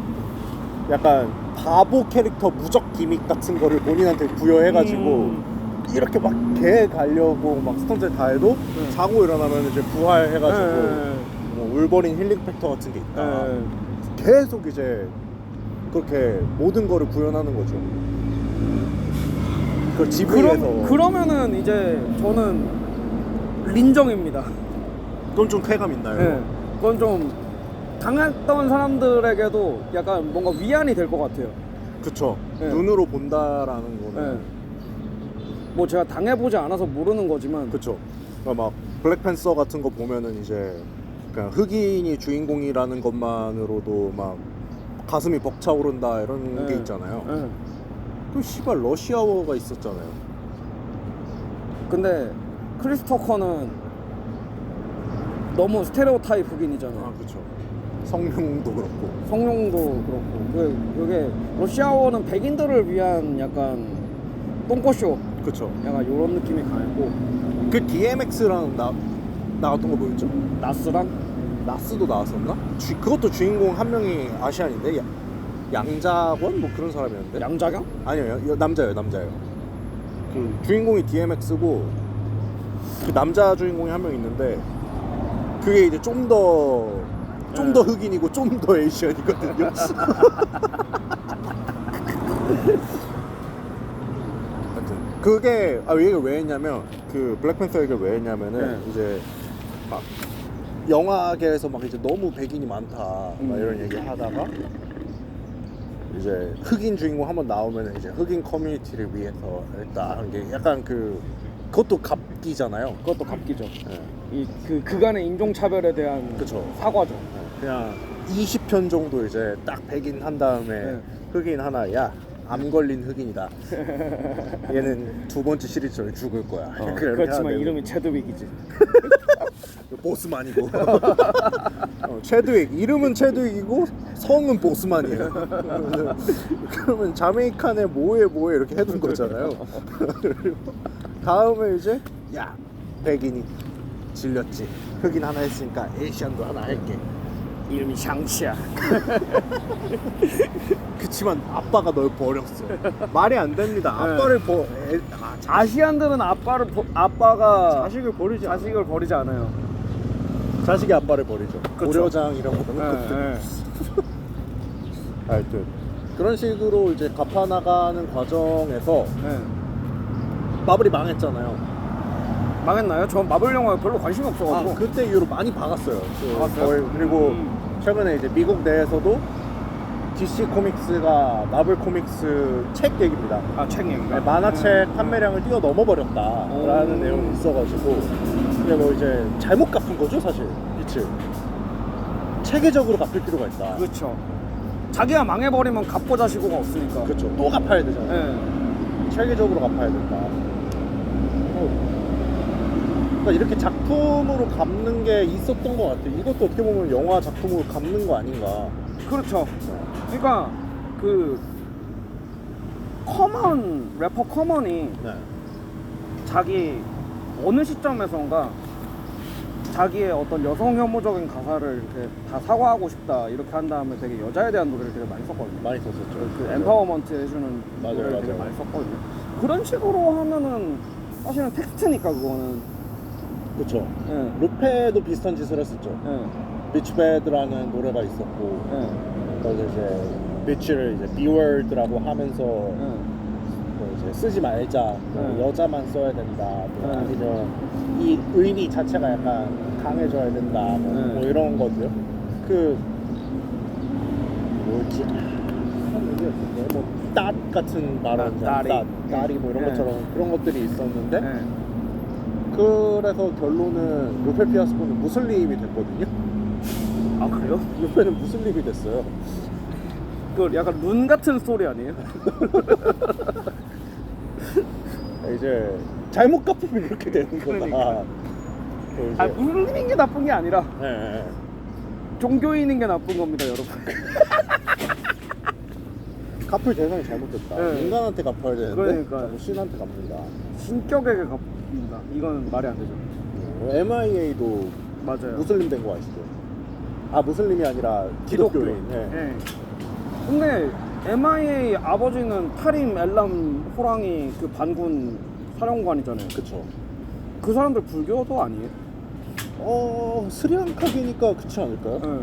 약간 바보 캐릭터 무적 기믹 같은 거를 본인한테 부여해가지고 이렇게 막 개 가려고 막 스턴트 다 해도 자고 일어나면 이제 부활해가지고 뭐 울버린 힐링 팩터 같은 게 있다. 계속 이제 그렇게 모든 거를 구현하는 거죠. 그걸 지브리에서. 그러면은 이제 저는 린정입니다. 그건 좀 쾌감 있나요? 네. 그건 좀 당했던 사람들에게도 약간 뭔가 위안이 될 것 같아요. 그쵸. 네. 눈으로 본다라는 거는. 네. 뭐 제가 당해보지 않아서 모르는 거지만. 그쵸. 그러니까 막 블랙팬서 같은 거 보면은 이제 그냥 흑인이 주인공이라는 것만으로도 막 가슴이 벅차오른다 이런 네. 게 있잖아요. 네. 그 씨발 러시아워가 있었잖아요. 근데 크리스토커는 너무 스테레오 타입 흑인이잖아요. 그쵸. 성명도 그렇고. 성룡도 그렇고 그게 러시아워는 백인들을 위한 약간 똥꼬쇼 그쵸. 약간 요런 느낌이 강했고 그 DMX랑 나왔던 거 뭐였죠? 나스랑 나스도 나왔었나? 그것도 주인공 한 명이 아시안인데 양자권 뭐 그런 사람이었는데. 양자경? 아니요, 남자예요. 그 주인공이 DMX고 그 남자 주인공이 한 명 있는데 그게 이제 좀 더 흑인이고 좀 더 에이시안이거든요. 하여튼 그게 얘기를 왜 했냐면 그 블랙팬서 얘기를 왜 했냐면은 이제 막 영화계에서 막 이제 너무 백인이 많다 막 이런 얘기 하다가 이제 흑인 주인공 한번 나오면 이제 흑인 커뮤니티를 위해서 했다 하는 게 약간 그것도 값기잖아요. 그것도 갚기죠. 네. 그간의 인종차별에 대한 그쵸. 사과죠. 그냥 20편 정도 이제 딱 백인 한 다음에 네. 흑인 하나, 야, 암 걸린 흑인이다. 얘는 두 번째 시리즈로 죽을 거야. 그렇게 그렇지만 해야 되고. 이름이 체드윅이지. 보스만이고. 체드윅 이름은 체드윅이고 성은 보스만이에요. 그러면 자메이칸의 뭐에 이렇게 해둔 거잖아요. 다음에 이제 야, 백인이 질렸지. 흑인 하나 했으니까 에이시안도 하나 할게. 이름이 샹치야. 그치만 아빠가 널 버렸어. 말이 안 됩니다. 아빠를 아시안들은 아빠가 자식을 버리지 않아요. 자식을 버리지 않아요. 자식이 아빠를 버리죠. 그쵸. 고려장이라고 하는 것들. 하여튼 그런 식으로 이제 갚아나가는 과정에서 마블이 망했잖아요. 망했나요? 전 마블 영화에 별로 관심이 없어가지고. 그때 이후로 많이 박았어요. 박았어요? 거의. 그리고 최근에 이제 미국 내에서도 DC 코믹스가 마블 코믹스 책 얘기입니다. 책 얘기인가? 네, 만화책 판매량을 뛰어넘어 버렸다라는 내용이 있어가지고 이게 뭐 이제 잘못 갚은 거죠 사실 빛을 체계적으로 갚을 필요가 있다. 그렇죠. 자기가 망해버리면 갚고 자시고가 없으니까. 그렇죠. 또 갚아야 되잖아요. 체계적으로 갚아야 된다. 그러니까 이렇게 작품으로 갚는 게 있었던 것 같아요. 이것도 어떻게 보면 영화 작품으로 갚는 거 아닌가. 그렇죠. 그러니까 그 래퍼 커먼이 네. 자기 어느 시점에선가 자기의 어떤 여성 혐오적인 가사를 이렇게 다 사과하고 싶다 이렇게 한 다음에 되게 여자에 대한 노래를 되게 많이 썼거든요. 많이 썼었죠. 그 엠파워먼트 해주는 맞아요, 노래를 되게 맞아요. 많이 썼거든요. 그런 식으로 하면은 사실은 텍스트니까 그거는. 그렇죠. 예. 루페도 비슷한 짓을 했었죠. 예. 비치배드라는 노래가 있었고 예. 그래서 이제 비치를 이제 비월드라고 하면서 예. 뭐 이제 쓰지 말자, 뭐 네. 여자만 써야 된다, 뭐 네. 아니면 이 의미 자체가 약간 강해져야 된다, 뭐, 네. 뭐 이런 거죠. 그 뭐지? 뭐따 같은 발언, 따리 뭐 이런 네. 것처럼 그런 것들이 있었는데 예. 그래서 결론은 루페 피아스코는 무슬림이 됐거든요. 아 그래요? 루페는 무슬림이 됐어요. 그 약간 룬 같은 스토리 아니에요? 이제 잘못 갚으면 이렇게 되는 거다. 그러니까. 또 이제, 무슬림인 게 나쁜 게 아니라 예, 예. 종교인인 게 나쁜 겁니다, 여러분. 갚을 대상이 잘못됐다. 네. 인간한테 갚아야 되는데 그러니까요. 자꾸 신한테 갚는다. 신격에게 갚습니다. 이건 말이 안 되죠. MIA도 맞아요. 무슬림 된 거 아시죠? 아 무슬림이 아니라 기독교인. 예. 예. 근데 MIA 아버지는 타림 엘람 호랑이 그 반군 사령관이잖아요. 그쵸. 그 사람들 불교도 아니에요? 스리랑카계니까 그렇지 않을까요? 예.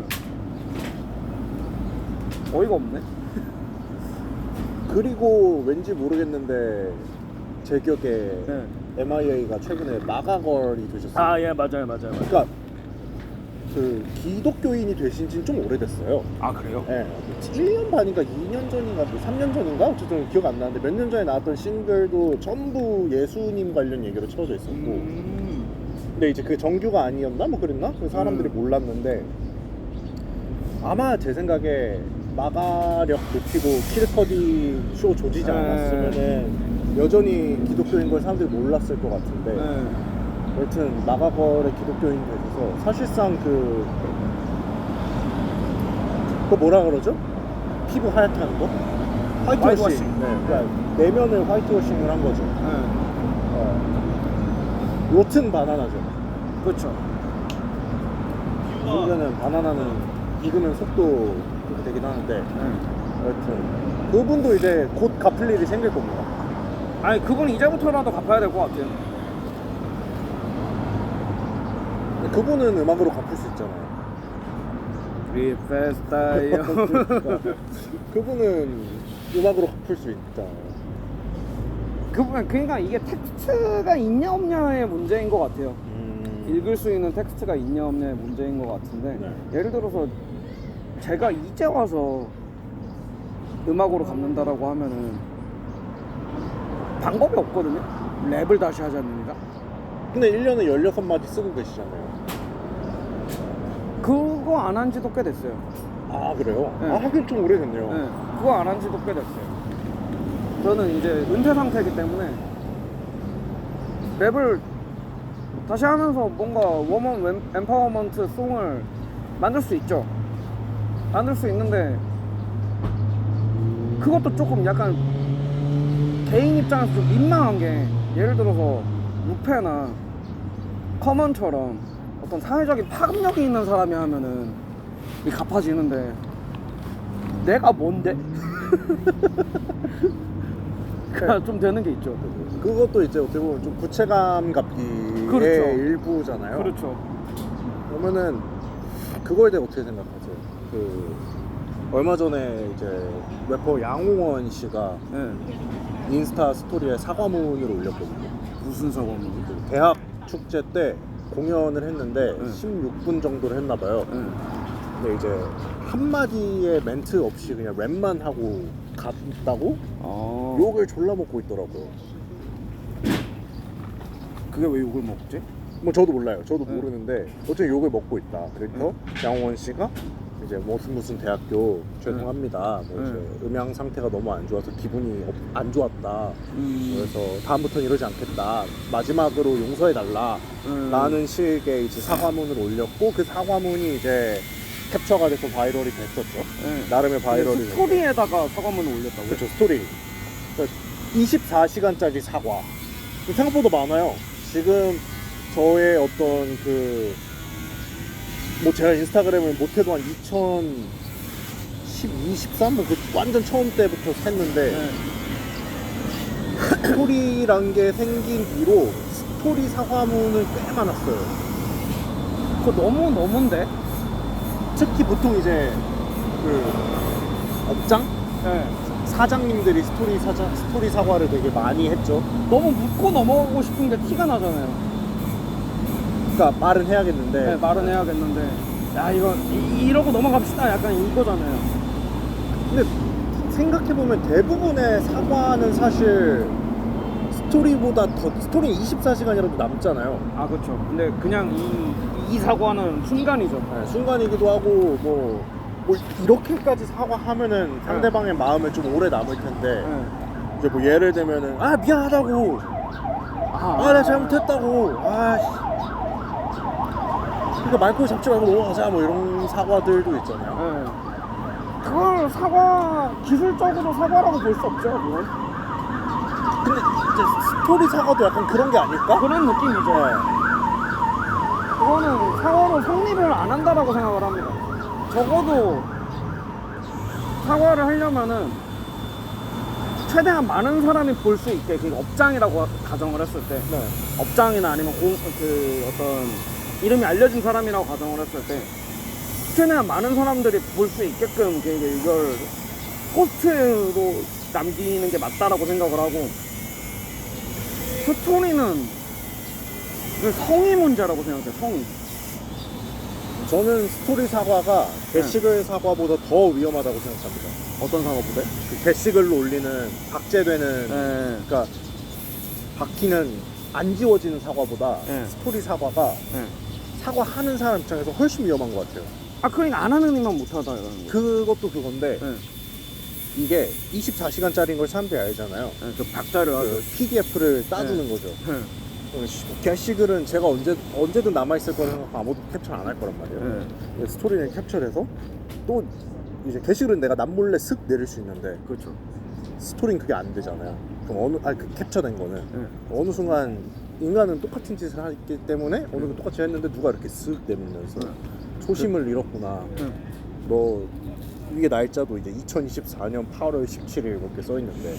어이가 없네. 그리고 왠지 모르겠는데 제 기억에 예. MIA가 최근에 마가걸이 되셨어요. 아, 예, 맞아요. 그러니까 그 기독교인이 되신 지는 좀 오래됐어요. 아, 그래요? 예. 1년 반인가 2년 전인가 뭐 3년 전인가 어쨌든 기억 안 나는데 몇 년 전에 나왔던 싱글도 전부 예수님 관련 얘기로 채워져 있었고 근데 이제 그 정규가 아니었나 뭐 그랬나? 그래서 사람들이 몰랐는데 아마 제 생각에 마가력 높이고 키드커디 쇼 조지지 않았으면은 여전히 기독교인 걸 사람들이 몰랐을 것 같은데 여튼 마가걸의 기독교인 되셔서 사실상 그거 뭐라 그러죠? 피부 하얗게 하는 거? 화이트워싱. 네. 그러니까 내면을 화이트워싱을 한 거죠. 로튼 바나나죠. 그렇죠. 문제는 바나나는 익으면 속도 그렇게 되긴 하는데 여튼 그분도 이제 곧 갚을 일이 생길 겁니다. 아니, 그건 이제부터라도 갚아야 될 것 같아요. 그분은 음악으로 갚을 수 있잖아요. 리페스타이어. 그분은 음악으로 갚을 수 있잖아요. 그러니까 이게 텍스트가 있냐 없냐의 문제인 것 같아요. 읽을 수 있는 텍스트가 있냐 없냐의 문제인 것 같은데 네. 예를 들어서 제가 이제 와서 음악으로 갚는다라고 하면은 방법이 없거든요. 랩을 다시 하자는 얘기가. 근데 1년에 16마디 쓰고 계시잖아요. 그거 안 한 지도 꽤 됐어요. 아 그래요? 네. 아 하긴 좀 오래됐네요. 네, 그거 안 한 지도 꽤 됐어요. 저는 이제 은퇴 상태이기 때문에 랩을 다시 하면서 뭔가 워먼 엠파워먼트 송을 만들 수 있죠. 만들 수 있는데 그것도 조금 약간 개인 입장에서 좀 민망한 게 예를 들어서 루페나 커먼처럼 어떤 사회적인 파급력이 있는 사람이 하면은 이 갚아지는데 내가 뭔데? 그러니까 좀 되는 게 있죠. 그것도 이제 어떻게 보면 좀 부채감 갚기의 그렇죠. 일부잖아요. 그렇죠. 그러면은 그거에 대해 어떻게 생각하세요? 그 얼마 전에 이제 래퍼 양홍원 씨가 네. 인스타 스토리에 사과문을 올렸거든요. 무슨 사과문이? 대학 축제 때 공연을 했는데 네. 16분 정도를 했나 봐요. 네. 근데 이제 한마디의 멘트 없이 그냥 랩만 하고 갔다고 아. 욕을 졸라 먹고 있더라고요. 그게 왜 욕을 먹지? 뭐 저도 몰라요. 저도 네. 모르는데 어쨌든 욕을 먹고 있다. 그래서 양홍원 씨가 이제 무슨 대학교 죄송합니다. 뭐 이제 음향 상태가 너무 안 좋아서 기분이 안 좋았다. 그래서 다음부터는 이러지 않겠다. 마지막으로 용서해달라. 라는 식의 이제 사과문을 올렸고 그 사과문이 이제 캡처가 돼서 바이럴이 됐었죠. 네. 나름의 바이럴이 스토리에다가 사과문을 올렸다고요? 그렇죠. 스토리. 그러니까 24시간짜리 사과. 생각보다 많아요. 지금 저의 어떤 그 뭐 제가 인스타그램을 못해도 한 2012, 13년 그 완전 처음 때부터 했는데 스토리란 게 생긴 뒤로 스토리 사과문을 꽤 많았어요. 그거 너무인데? 특히 보통 이제 그 업장 네. 사장님들이 스토리 사과를 되게 많이 했죠. 너무 묻고 넘어가고 싶은 게 티가 나잖아요. 그러니까 말은 해야겠는데 네, 말은 해야겠는데 야 이거 이러고 넘어갑시다 약간 이거잖아요. 근데 생각해보면 대부분의 사과는 사실 스토리보다 더 스토리 24시간이라도 남잖아요. 아 그렇죠. 근데 그냥 이 사과는 순간이죠. 네, 순간이기도 하고 뭐 이렇게까지 사과하면은 상대방의 마음에 좀 오래 남을 텐데 네. 이제 뭐 예를 들면은 아 미안하다고 나 잘못했다고 그러니까 마이크 잡지 말고 넘어가자 뭐 이런 사과들도 있잖아요. 네. 그걸 사과 기술적으로 사과라고 볼 수 없죠. 그건 근데 이제 스토리 사과도 약간 그런 게 아닐까? 그런 느낌이죠. 네. 그거는 사과로 성립을 안 한다라고 생각을 합니다. 적어도 사과를 하려면은 최대한 많은 사람이 볼 수 있게 그 업장이라고 가정을 했을 때 업장이나 아니면 그 어떤 이름이 알려진 사람이라고 가정을 했을 때 최대한 많은 사람들이 볼 수 있게끔 이걸 포스트로 남기는 게 맞다라고 생각을 하고 스토리는 그 성의 문제라고 생각해요. 성의. 저는 스토리 사과가 게시글 사과보다 더 위험하다고 생각합니다. 어떤 사과보다? 그 게시글로 올리는 박제되는 네. 그러니까 박히는 안 지워지는 사과보다 네. 스토리 사과가 네. 사과하는 사람 입장에서 훨씬 위험한 것 같아요. 아 그러니까 안 하는 이만 못하다 이러는 거. 그것도 그건데 네. 이게 24시간짜리인 걸 사람들이 알잖아요. 네, 그 박자를 하죠. 그 PDF를 따주는 거죠. 네. 게시글은 제가 언제든 남아있을 거라 생각하고 아무도 capture 안 할 거란 말이에요. 네. 근데 스토리는 캡처해서 또 이제 게시글은 내가 남몰래 슥 내릴 수 있는데 그렇죠. 스토리는 그게 안 되잖아요. 그럼 그 캡처된 거는 네. 어느 순간 인간은 똑같은 짓을 하기 때문에 어느 건 똑같이 했는데 누가 이렇게 쓱 내밀면서 초심을 잃었구나. 너 이게 날짜도 이제 2024년 8월 17일 이렇게 써 있는데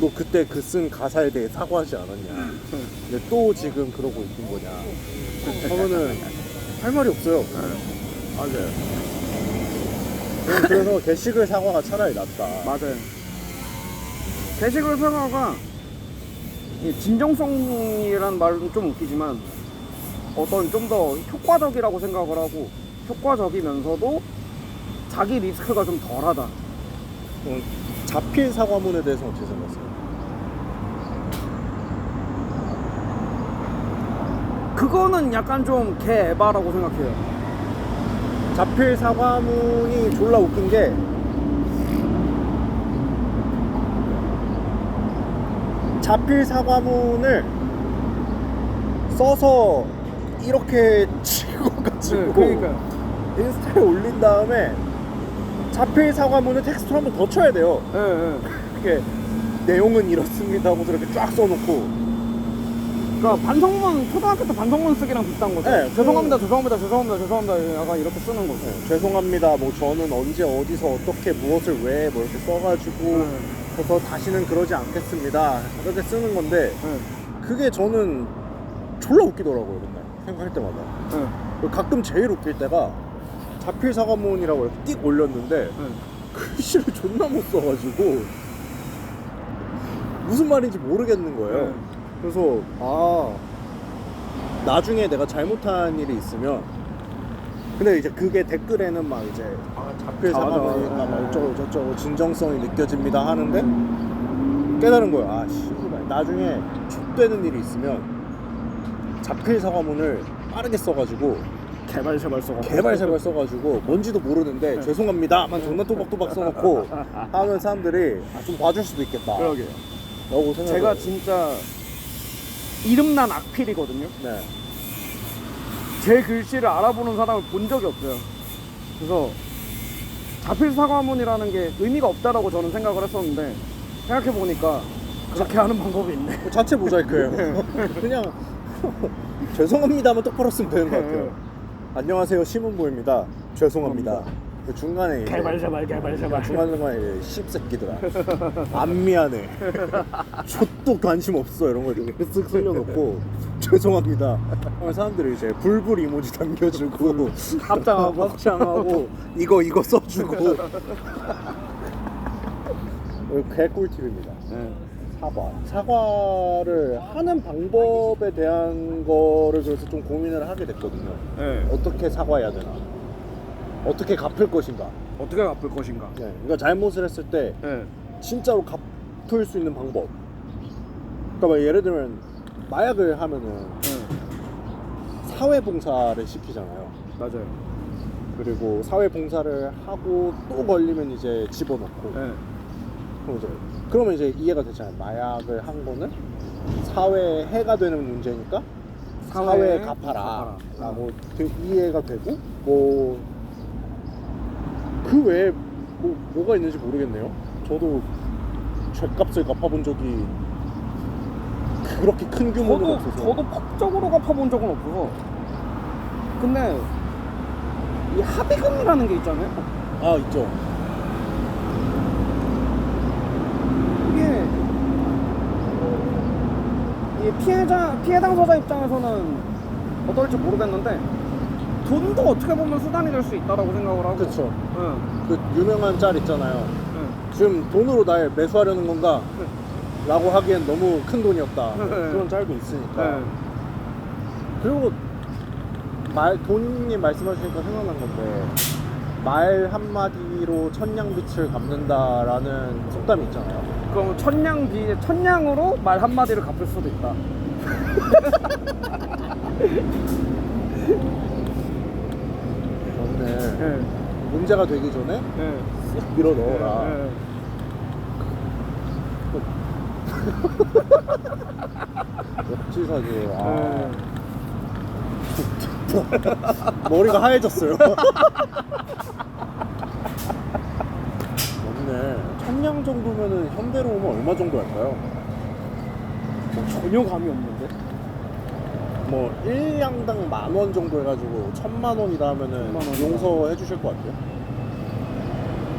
너 그때 그 쓴 가사에 대해 사과하지 않았냐. 근데 또 지금 그러고 있는 거냐. 그러면은 할 말이 없어요. 맞아요. 그래서 게시글 사과가 차라리 낫다. 맞아요. 게시글 사과가 이 진정성이라는 말은 좀 웃기지만 어떤 좀 더 효과적이라고 생각을 하고 효과적이면서도 자기 리스크가 좀 덜하다. 자필 사과문에 대해서 어떻게 생각하세요? 그거는 약간 좀 개에바라고 생각해요. 자필 사과문이 졸라 웃긴 게 자필 사과문을 써서 이렇게 찍어가지고 그러니까요. 인스타에 올린 다음에 자필 사과문을 텍스트로 한 번 더 쳐야 돼요. 예, 예. 그게 내용은 이렇습니다 하고서 이렇게 쫙 써놓고 그러니까 반성문 초등학교 때 반성문 쓰기랑 비슷한 거죠. 네, 죄송합니다, 죄송합니다 약간 이렇게 쓰는 거죠. 죄송합니다. 뭐 저는 언제 어디서 어떻게 무엇을 왜 뭐 이렇게 써가지고 그래서 다시는 그러지 않겠습니다. 이렇게 쓰는 건데 그게 저는 졸라 웃기더라고요. 맨날 생각할 때마다. 그리고 가끔 제일 웃길 때가 자필 사과문이라고 이렇게 띡 올렸는데 글씨를 존나 못 써가지고 무슨 말인지 모르겠는 거예요. 그래서 나중에 내가 잘못한 일이 있으면 근데 이제 그게 댓글에는 막 이제 자필 사과문이니까 막 어쩌고 저쩌고 진정성이 느껴집니다 하는데 깨달은 거야. 씨발 나중에 족되는 일이 있으면 자필 사과문을 빠르게 써가지고 개발세발 써가지고 뭔지도 모르는데 죄송합니다만 존나 또박또박 써놓고 하면 사람들이 좀 봐줄 수도 있겠다. 그러게요. 라고 생각해요. 제가 진짜 이름난 악필이거든요. 네. 제 글씨를 알아보는 사람을 본 적이 없어요. 그래서 자필 사과문이라는 게 의미가 없다라고 저는 생각을 했었는데 생각해보니까 그렇게 하는 방법이 있네. 그 자체 모자이크예요. 그냥 죄송합니다만 똑바로 쓰면 되는 것 같아요. 안녕하세요 시문보입니다. 죄송합니다. 그 중간에 이제 개발세발 중간중간에 씹새끼들아 안 미안해 족도 관심 없어 이런 거 이렇게 쓱 쓸려놓고 죄송합니다 하면 사람들이 이제 불불 이모지 남겨주고 합장하고 이거 써주고 개꿀팁입니다. 사과를 하는 방법에 대한 거를 그래서 좀 고민을 하게 됐거든요. 어떻게 사과해야 되나, 어떻게 갚을 것인가. 어떻게 갚을 것인가. 그러니까 잘못을 했을 때 진짜로 갚을 수 있는 방법. 그러니까 막 예를 들면 마약을 하면은 사회봉사를 시키잖아요. 맞아요. 그리고 사회봉사를 하고 또 걸리면 이제 집어넣고. 그러면 이제 이해가 되잖아요. 마약을 한 거는 사회에 해가 되는 문제니까 사회에 갚아라 라고 이해가 되고 뭐 그 외에 뭐가 있는지 모르겠네요. 저도 죗값을 갚아본 적이 그렇게 큰 규모는 없어서. 저도 법적으로 갚아본 적은 없어서. 근데 이 합의금이라는 게 있잖아요. 아 있죠. 이게 피해 당사자 입장에서는 어떨지 모르겠는데 돈도 어떻게 보면 수단이 될 수 있다라고 생각을 하고. 그렇죠. 그 유명한 짤 있잖아요. 지금 돈으로 날 매수하려는 건가? 라고 하기엔 너무 큰 돈이었다. 그런 짤도 있으니까. 그리고 돈님 말씀하시니까 생각난 건데 말 한마디로 천냥빛을 갚는다라는 속담이 있잖아요. 그럼 천냥으로 말 한마디를 갚을 수도 있다. 저는 문제가 되기 전에 쓱 밀어 넣어라. 역지사지. 머리가 하얘졌어요. 맞네. 천냥 정도면은 현대로 오면 얼마 정도 할까요? 전혀 감이 없는데. 뭐 1량당 10,000원 정도 해가지고 1,000,000원이다 하면은 10,000원이다. 용서해 주실 것 같아요.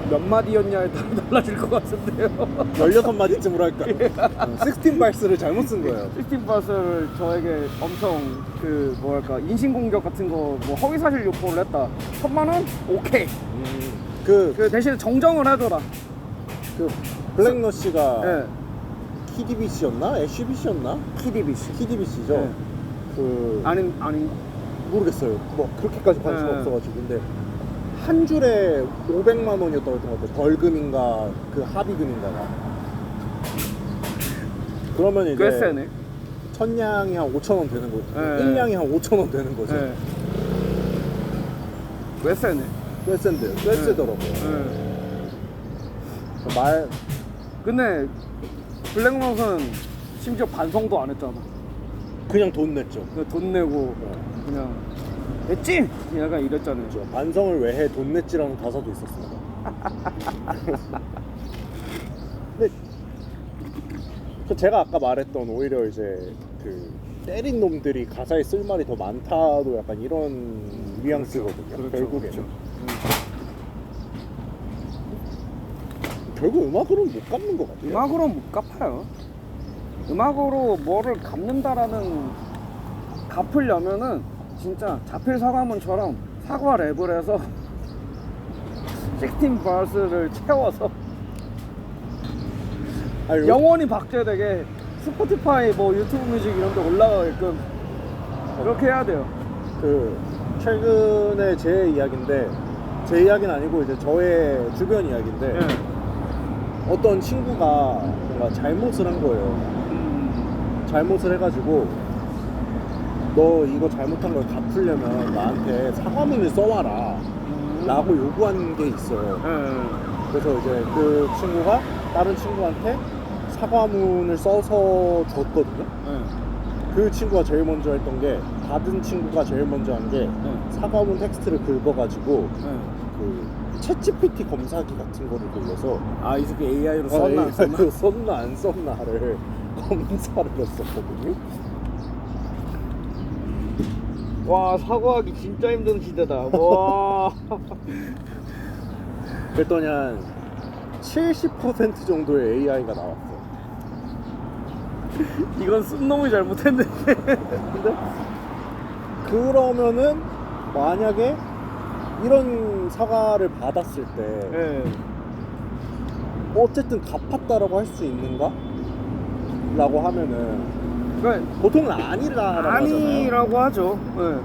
몇 마디였냐에 따라 달라질 것 같은데요. 16마디쯤으로 할까? 16발스를 잘못 쓴 거예요. 16바스를 저에게 엄청 인신공격 같은 거 뭐 허위사실 유포를 했다. 1,000,000원? 오케이. 그 대신에 정정을 해줘라. 그 블랙러시가 키디비씨였나? 애쉬비씨였나? 키디비씨죠. 아닌 모르겠어요. 뭐 그렇게까지 관심 없어가지고. 근데 한 줄에 500만 원이었다고 했던 것 같아요. 벌금인가 그 합의금인가가. 그러면 이제 꽤 세네. 천냥이 한 5,000원 되는 거죠. 1량이 한 5,000원 되는 거죠. 꽤 세네. 꽤 센데요. 꽤 세더라고요. 근데 블랙넛은 심지어 반성도 안 했잖아. 그냥 돈 냈죠. 그냥 돈 내고 그냥 냈지? 약간 이랬잖아요. 그렇죠. 반성을 왜 해? 돈 냈지라는 가사도 있었습니다. 근데 제가 아까 말했던 오히려 이제 그 때린 놈들이 가사에 쓸 말이 더 많다도 약간 이런 뉘앙스거든요. 그렇죠, 결국에는. 그렇죠. 결국 음악으로는 못 갚는 것 같아요. 음악으로 못 갚아요. 음악으로 뭐를 갚으려면은 진짜 자필 사과문처럼 사과 랩을 해서 16버스를 채워서 아니, 영원히 박제되게 스포티파이 뭐 유튜브 뮤직 이런 데 올라가게끔 그렇게 해야 돼요. 그 최근에 제 이야기인데 제 이야기는 아니고 이제 저의 주변 이야기인데 네. 어떤 친구가 뭔가 잘못을 한 거예요. 잘못을 해가지고 너 이거 잘못한 걸 갚으려면 나한테 사과문을 써와라 라고 요구한 게 있어요. 그래서 이제 그 친구가 다른 친구한테 사과문을 써서 줬거든요. 그 친구가 제일 먼저 했던 게 받은 친구가 제일 먼저 한 게 사과문 텍스트를 긁어가지고 그 챗GPT 검사기 같은 거를 돌려서 아, 이 새끼 AI로 썼나 안 썼나? 썼나 안 썼나를 검사를 했었거든요. 와, 사과하기 진짜 힘든 시대다. 와. 그랬더니 한 70% 정도의 AI가 나왔어. 이건 쓴 놈이 잘못했네. 근데 그러면은 만약에 이런 사과를 받았을 때 네. 어쨌든 갚았다라고 할 수 있는가? 라고 하면은 그러니까 보통은 아니라고 하잖아요. 아니라고 하죠. 네.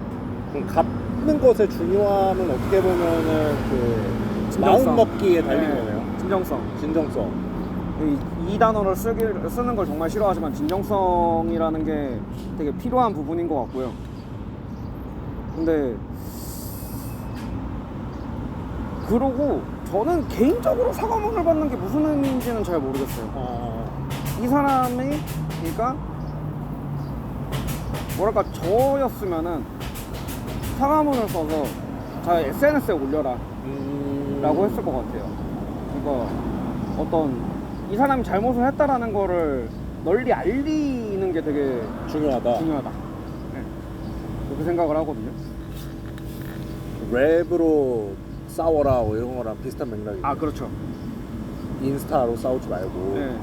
그럼 갚는 것의 중요함은 어떻게 보면은 그 진정성. 마음 먹기에 달린 네. 거네요. 진정성. 진정성. 이 단어를 쓰는 걸 정말 싫어하지만 진정성이라는 게 되게 필요한 부분인 것 같고요. 근데 그러고 저는 개인적으로 사과문을 받는 게 무슨 의미인지는 잘 모르겠어요. 이 사람이 그러니까 뭐랄까 저였으면은 사과문을 써서 자 SNS에 올려라 라고 했을 것 같아요. 그러니까 어떤 이 사람이 잘못을 했다라는 거를 널리 알리는 게 되게 중요하다. 중요하다. 네. 그렇게 생각을 하거든요. 랩으로 싸워라 뭐 이런 거랑 비슷한 맥락이에요. 아, 그렇죠. 인스타로 싸우지 말고. 네.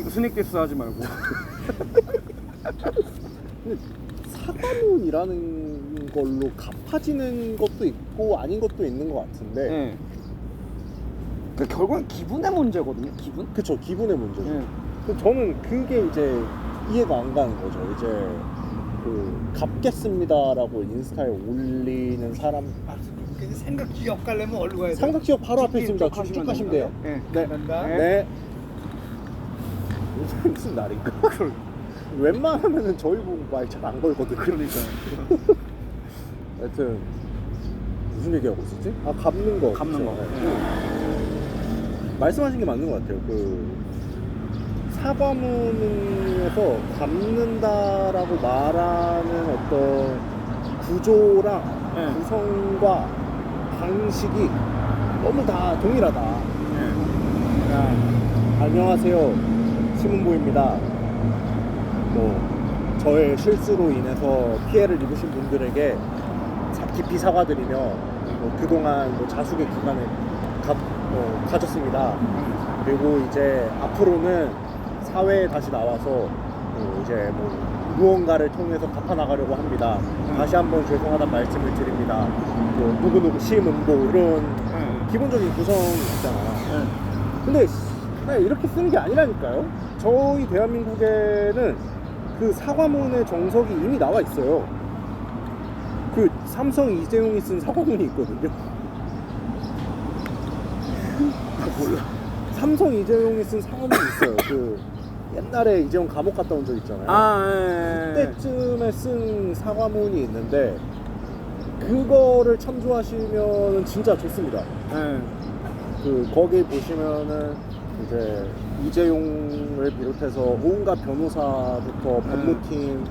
스닉 디스 하지 말고. 근데 사과문이라는 걸로 갚아지는 것도 있고 아닌 것도 있는 것 같은데. 네. 그러니까 결국은 기분의 문제거든요. 기분? 그쵸, 기분의 문제죠. 네. 근데 저는 그게 이제 이해가 안 가는 거죠. 이제 그 갚겠습니다라고 인스타에 올리는 사람. 근데 생각 기억 가려면 어디로 가야 돼? 삼각지역 바로 앞에 쭉 있습니다. 가시면 쭉 가시면 돼요. 네. 네. 간다. 네. 오늘 무슨 날인가? 웬만하면은 저희 보고 말 잘 안 걸거든요. 그러니까요. 하여튼 무슨 얘기하고 있었지? 아, 갚는 거. 갚는 거. 그쵸? 말씀하신 게 맞는 것 같아요. 그 사과문에서 갚는다라고 말하는 어떤 구조랑 네. 구성과 방식이 너무 다 동일하다. 그냥 안녕하세요, 시문보입니다. 뭐 저의 실수로 인해서 피해를 입으신 분들에게 깊이 사과드리며 그동안 자숙의 기간을 가졌습니다. 그리고 이제 앞으로는 사회에 다시 나와서 이제 무언가를 통해서 갚아나가려고 합니다. 다시 한번 죄송하다는 말씀을 드립니다. 누구누구 시문보 이런 기본적인 구성이 있잖아요. 근데 그냥 이렇게 쓰는 게 아니라니까요. 저희 대한민국에는 그 사과문의 정석이 이미 나와 있어요. 그 삼성 이재용이 쓴 사과문이 있거든요. 몰라. 삼성 이재용이 쓴 사과문이 있어요. 그 옛날에 이재용 감옥 갔다 온 적 있잖아요. 그때쯤에 쓴 사과문이 있는데 그거를 참조하시면 진짜 좋습니다. 그 거기 보시면은 이제 이재용을 비롯해서 온갖 변호사부터 법무팀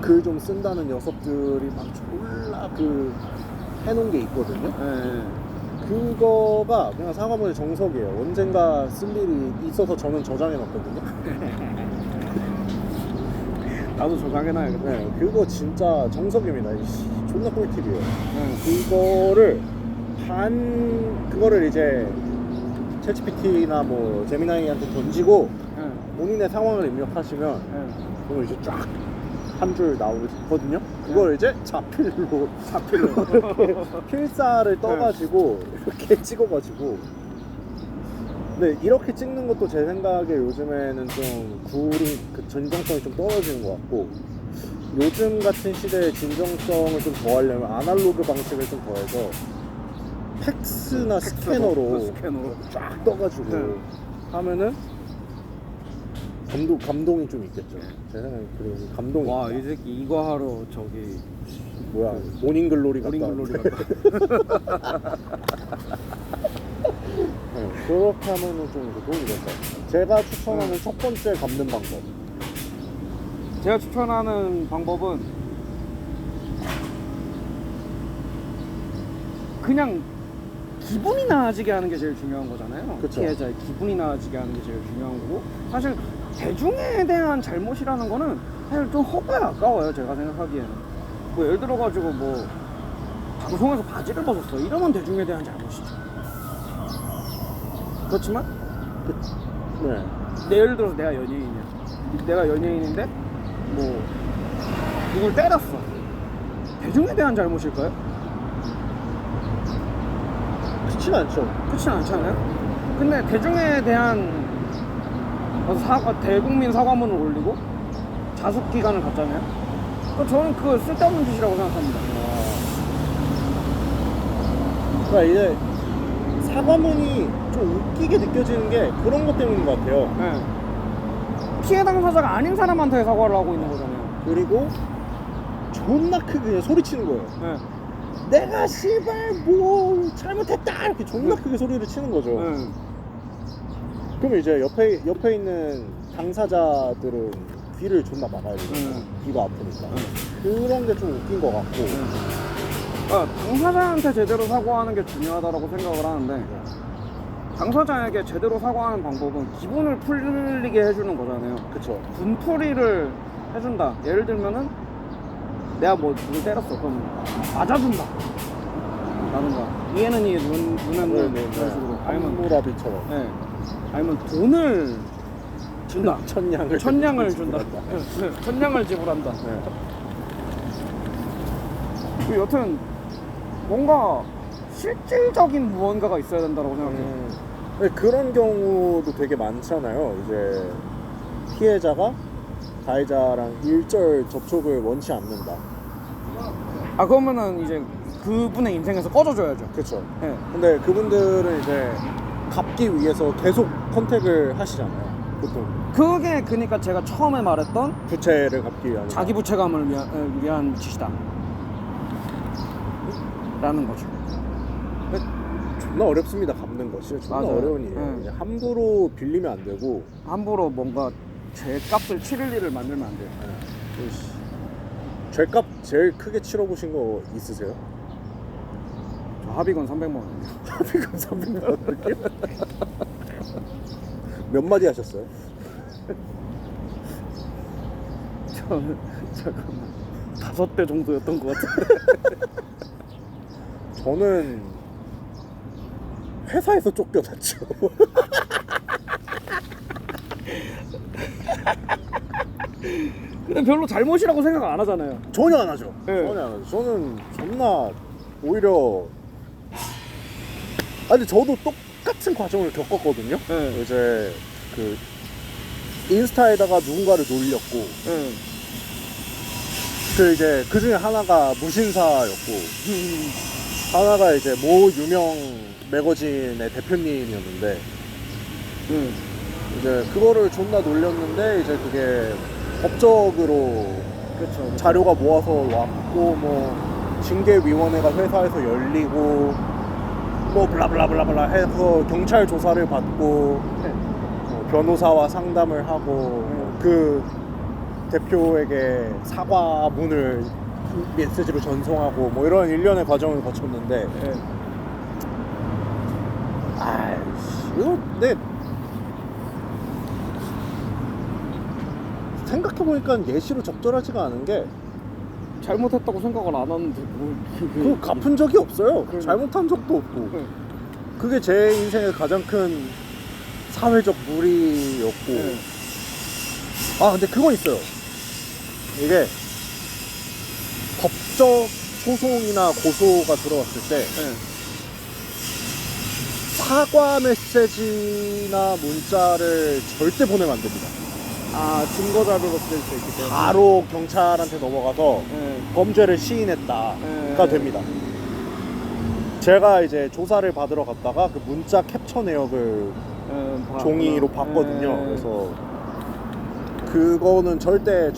글 좀 쓴다는 녀석들이 막 졸라 해놓은 게 있거든요. 그거가 그냥 사과문의 정석이에요. 언젠가 쓸 일이 있어서 저는 저장해놨거든요. 나도 저장해놔야겠다. 네, 그거 진짜 정석입니다. 이씨, 존나 꿀팁이에요. 응. 그거를 이제 챗GPT나 뭐 제미나이한테 던지고 응. 본인의 상황을 입력하시면 응. 그러면 이제 쫙 한 줄 나오거든요. 그걸 이제 자필로 필사를 떠가지고 이렇게 찍어가지고. 근데 이렇게 찍는 것도 제 생각에 요즘에는 좀 그 진정성이 좀 떨어지는 것 같고, 요즘 같은 시대의 진정성을 좀 더하려면 아날로그 방식을 좀 더해서 팩스나 스캐너로 쫙 떠가지고 네. 하면은 감동이 좀 있겠죠. 제 생각에 그리고 감동이 와, 있다. 이 새끼 이거 하러 저기 뭐야 모닝글로리 갔다 모닝글로리 왔는데. 갔다. 네, 그렇게 하면은 좀 도움이 될 것 같아요. 제가 추천하는 첫 번째 감는 방법. 제가 추천하는 방법은 그냥 기분이 나아지게 하는 게 제일 중요한 거잖아요. 그쵸. 피해자의 기분이 나아지게 하는 게 제일 중요한 거고, 사실 대중에 대한 잘못이라는 거는 사실 좀 허구에 아까워요. 제가 생각하기에는 뭐 예를 들어가지고 뭐 방송에서 바지를 벗었어 이러면 대중에 대한 잘못이죠. 그렇지만 네. 예를 들어서 내가 연예인이야. 내가 연예인인데 뭐 누굴 때렸어. 대중에 대한 잘못일까요? 그렇진 않죠. 그렇진 않잖아요. 근데 대중에 대한 대국민 사과문을 올리고 자숙 기간을 갖잖아요. 그러니까 저는 그거 쓸데없는 짓이라고 생각합니다. 그러니까 이제 사과문이 좀 웃기게 느껴지는 게 그런 것 때문인 것 같아요. 네. 피해 당사자가 아닌 사람한테 사과를 하고 있는 거잖아요. 그리고 존나 크게 그냥 소리치는 거예요. 네. 내가 씨발 뭐 잘못했다 이렇게 존나 크게 소리를 치는 거죠. 네. 그러면 이제 옆에 있는 당사자들은 귀를 존나 막아야 되잖아요. 귀가 아프니까. 그런 게 좀 웃긴 것 같고. 그러니까 당사자한테 제대로 사과하는 게 중요하다고 생각을 하는데, 당사자에게 제대로 사과하는 방법은 기분을 풀리게 해주는 거잖아요. 그쵸. 분풀이를 해준다. 예를 들면은 내가 뭐 누굴 때렸어. 그럼 맞아준다. 라든가 이해는 이해, 눈은 눈 이런 식으로. 아니면 한무라비처럼. 네. 아니면 돈을 준다. 천냥을 준다. 네. 천냥을 지불한다. 네. 그 여튼 뭔가 실질적인 무언가가 있어야 된다고 생각해요. 네, 그런 경우도 되게 많잖아요. 이제 피해자가 가해자랑 일절 접촉을 원치 않는다. 아, 그러면은 이제 그분의 인생에서 꺼져줘야죠. 그렇죠. 네. 근데 그분들은 이제 갚기 위해서 계속 컨택을 하시잖아요. 보통 그게 그러니까 제가 처음에 말했던 부채를 갚기 위한. 자기 부채감을 위한 짓이다 라는 거죠. 존나 어렵습니다. 갚는 거 진짜 존나 맞아요. 어려운 일이에요. 네. 이제 함부로 빌리면 안 되고. 함부로 뭔가 제 값을 치를 일을 만들면 안 돼요. 죄값 제일 크게 치러보신 거 있으세요? 저 합의금 300만 원이요. 합의금 300만 원이요? 몇 마디 하셨어요? 저는 잠깐만 5대 정도였던 것 같은데. 저는 회사에서 쫓겨났죠. 근데 별로 잘못이라고 생각 안 하잖아요. 전혀 안 하죠. 네. 전혀 안 하죠. 저는 존나 오히려. 근데 저도 똑같은 과정을 겪었거든요. 네. 이제 그 인스타에다가 누군가를 놀렸고, 네. 그 이제 그 중에 하나가 무신사였고, 하나가 이제 모 유명 매거진의 대표님이었는데, 이제 그거를 존나 놀렸는데, 이제 그게 법적으로 그렇죠. 자료가 모아서 왔고, 뭐 징계위원회가 회사에서 열리고, 뭐 블라블라블라블라 해서 경찰 조사를 받고, 변호사와 상담을 하고, 그 대표에게 사과문을 메시지로 전송하고, 뭐 이런 일련의 과정을 거쳤는데, 아이씨, 이거 근데 생각해보니까 예시로 적절하지가 않은 게 잘못했다고 생각을 안 하는데 뭐 그거 갚은 적이 없어요. 그러니까. 잘못한 적도 없고. 네. 그게 제 인생의 가장 큰 사회적 무리였고. 네. 아 근데 그건 있어요. 이게 법적 소송이나 고소가 들어왔을 때 네. 사과 메시지나 문자를 절대 보내면 안 됩니다. 아 증거 자료로 쓸 수 있기 때문에 바로 경찰한테 넘어가서 네. 범죄를 시인했다가 네. 됩니다. 제가 이제 조사를 받으러 갔다가 그 문자 캡처 내역을 종이로 봤거든요. 네. 그래서 그거는 절대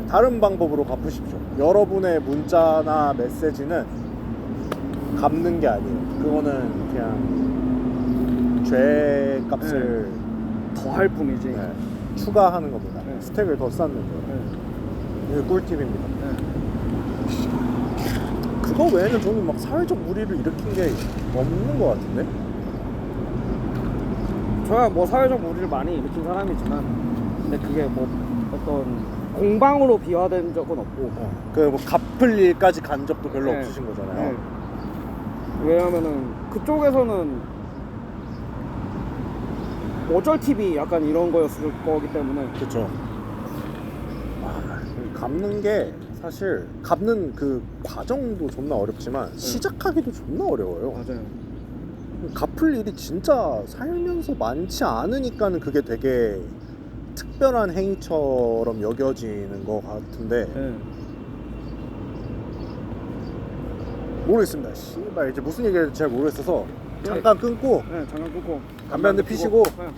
다른 방법으로 갚으십시오. 여러분의 문자나 메시지는 갚는 게 아니에요. 그거는 그냥 죄값을 더 할 뿐이지. 네, 추가하는 겁니다. 네. 스택을 더 쌓는 거예요. 네. 이게 꿀팁입니다. 네. 그거 외에는 저는 막 사회적 무리를 일으킨 게 없는 것 같은데? 저야 뭐 사회적 무리를 많이 일으킨 사람이지만 근데 그게 뭐 어떤 공방으로 비화된 적은 없고 그 뭐 갚을 일까지 간 적도 별로 네. 없으신 거잖아요. 네. 왜냐면은 그쪽에서는 어쩔 TV 약간 이런 거였을 거기 때문에 그렇죠. 갚는 게 사실 갚는 그 과정도 존나 어렵지만 시작하기도 존나 어려워요. 맞아요. 갚을 일이 진짜 살면서 많지 않으니까는 그게 되게 특별한 행위처럼 여겨지는 것 같은데 네. 모르겠습니다. 씨발 이제 무슨 얘기를 잘 모르겠어서 잠깐 끊고 네, 잠깐 끊고 담배 한 대 피시고 네.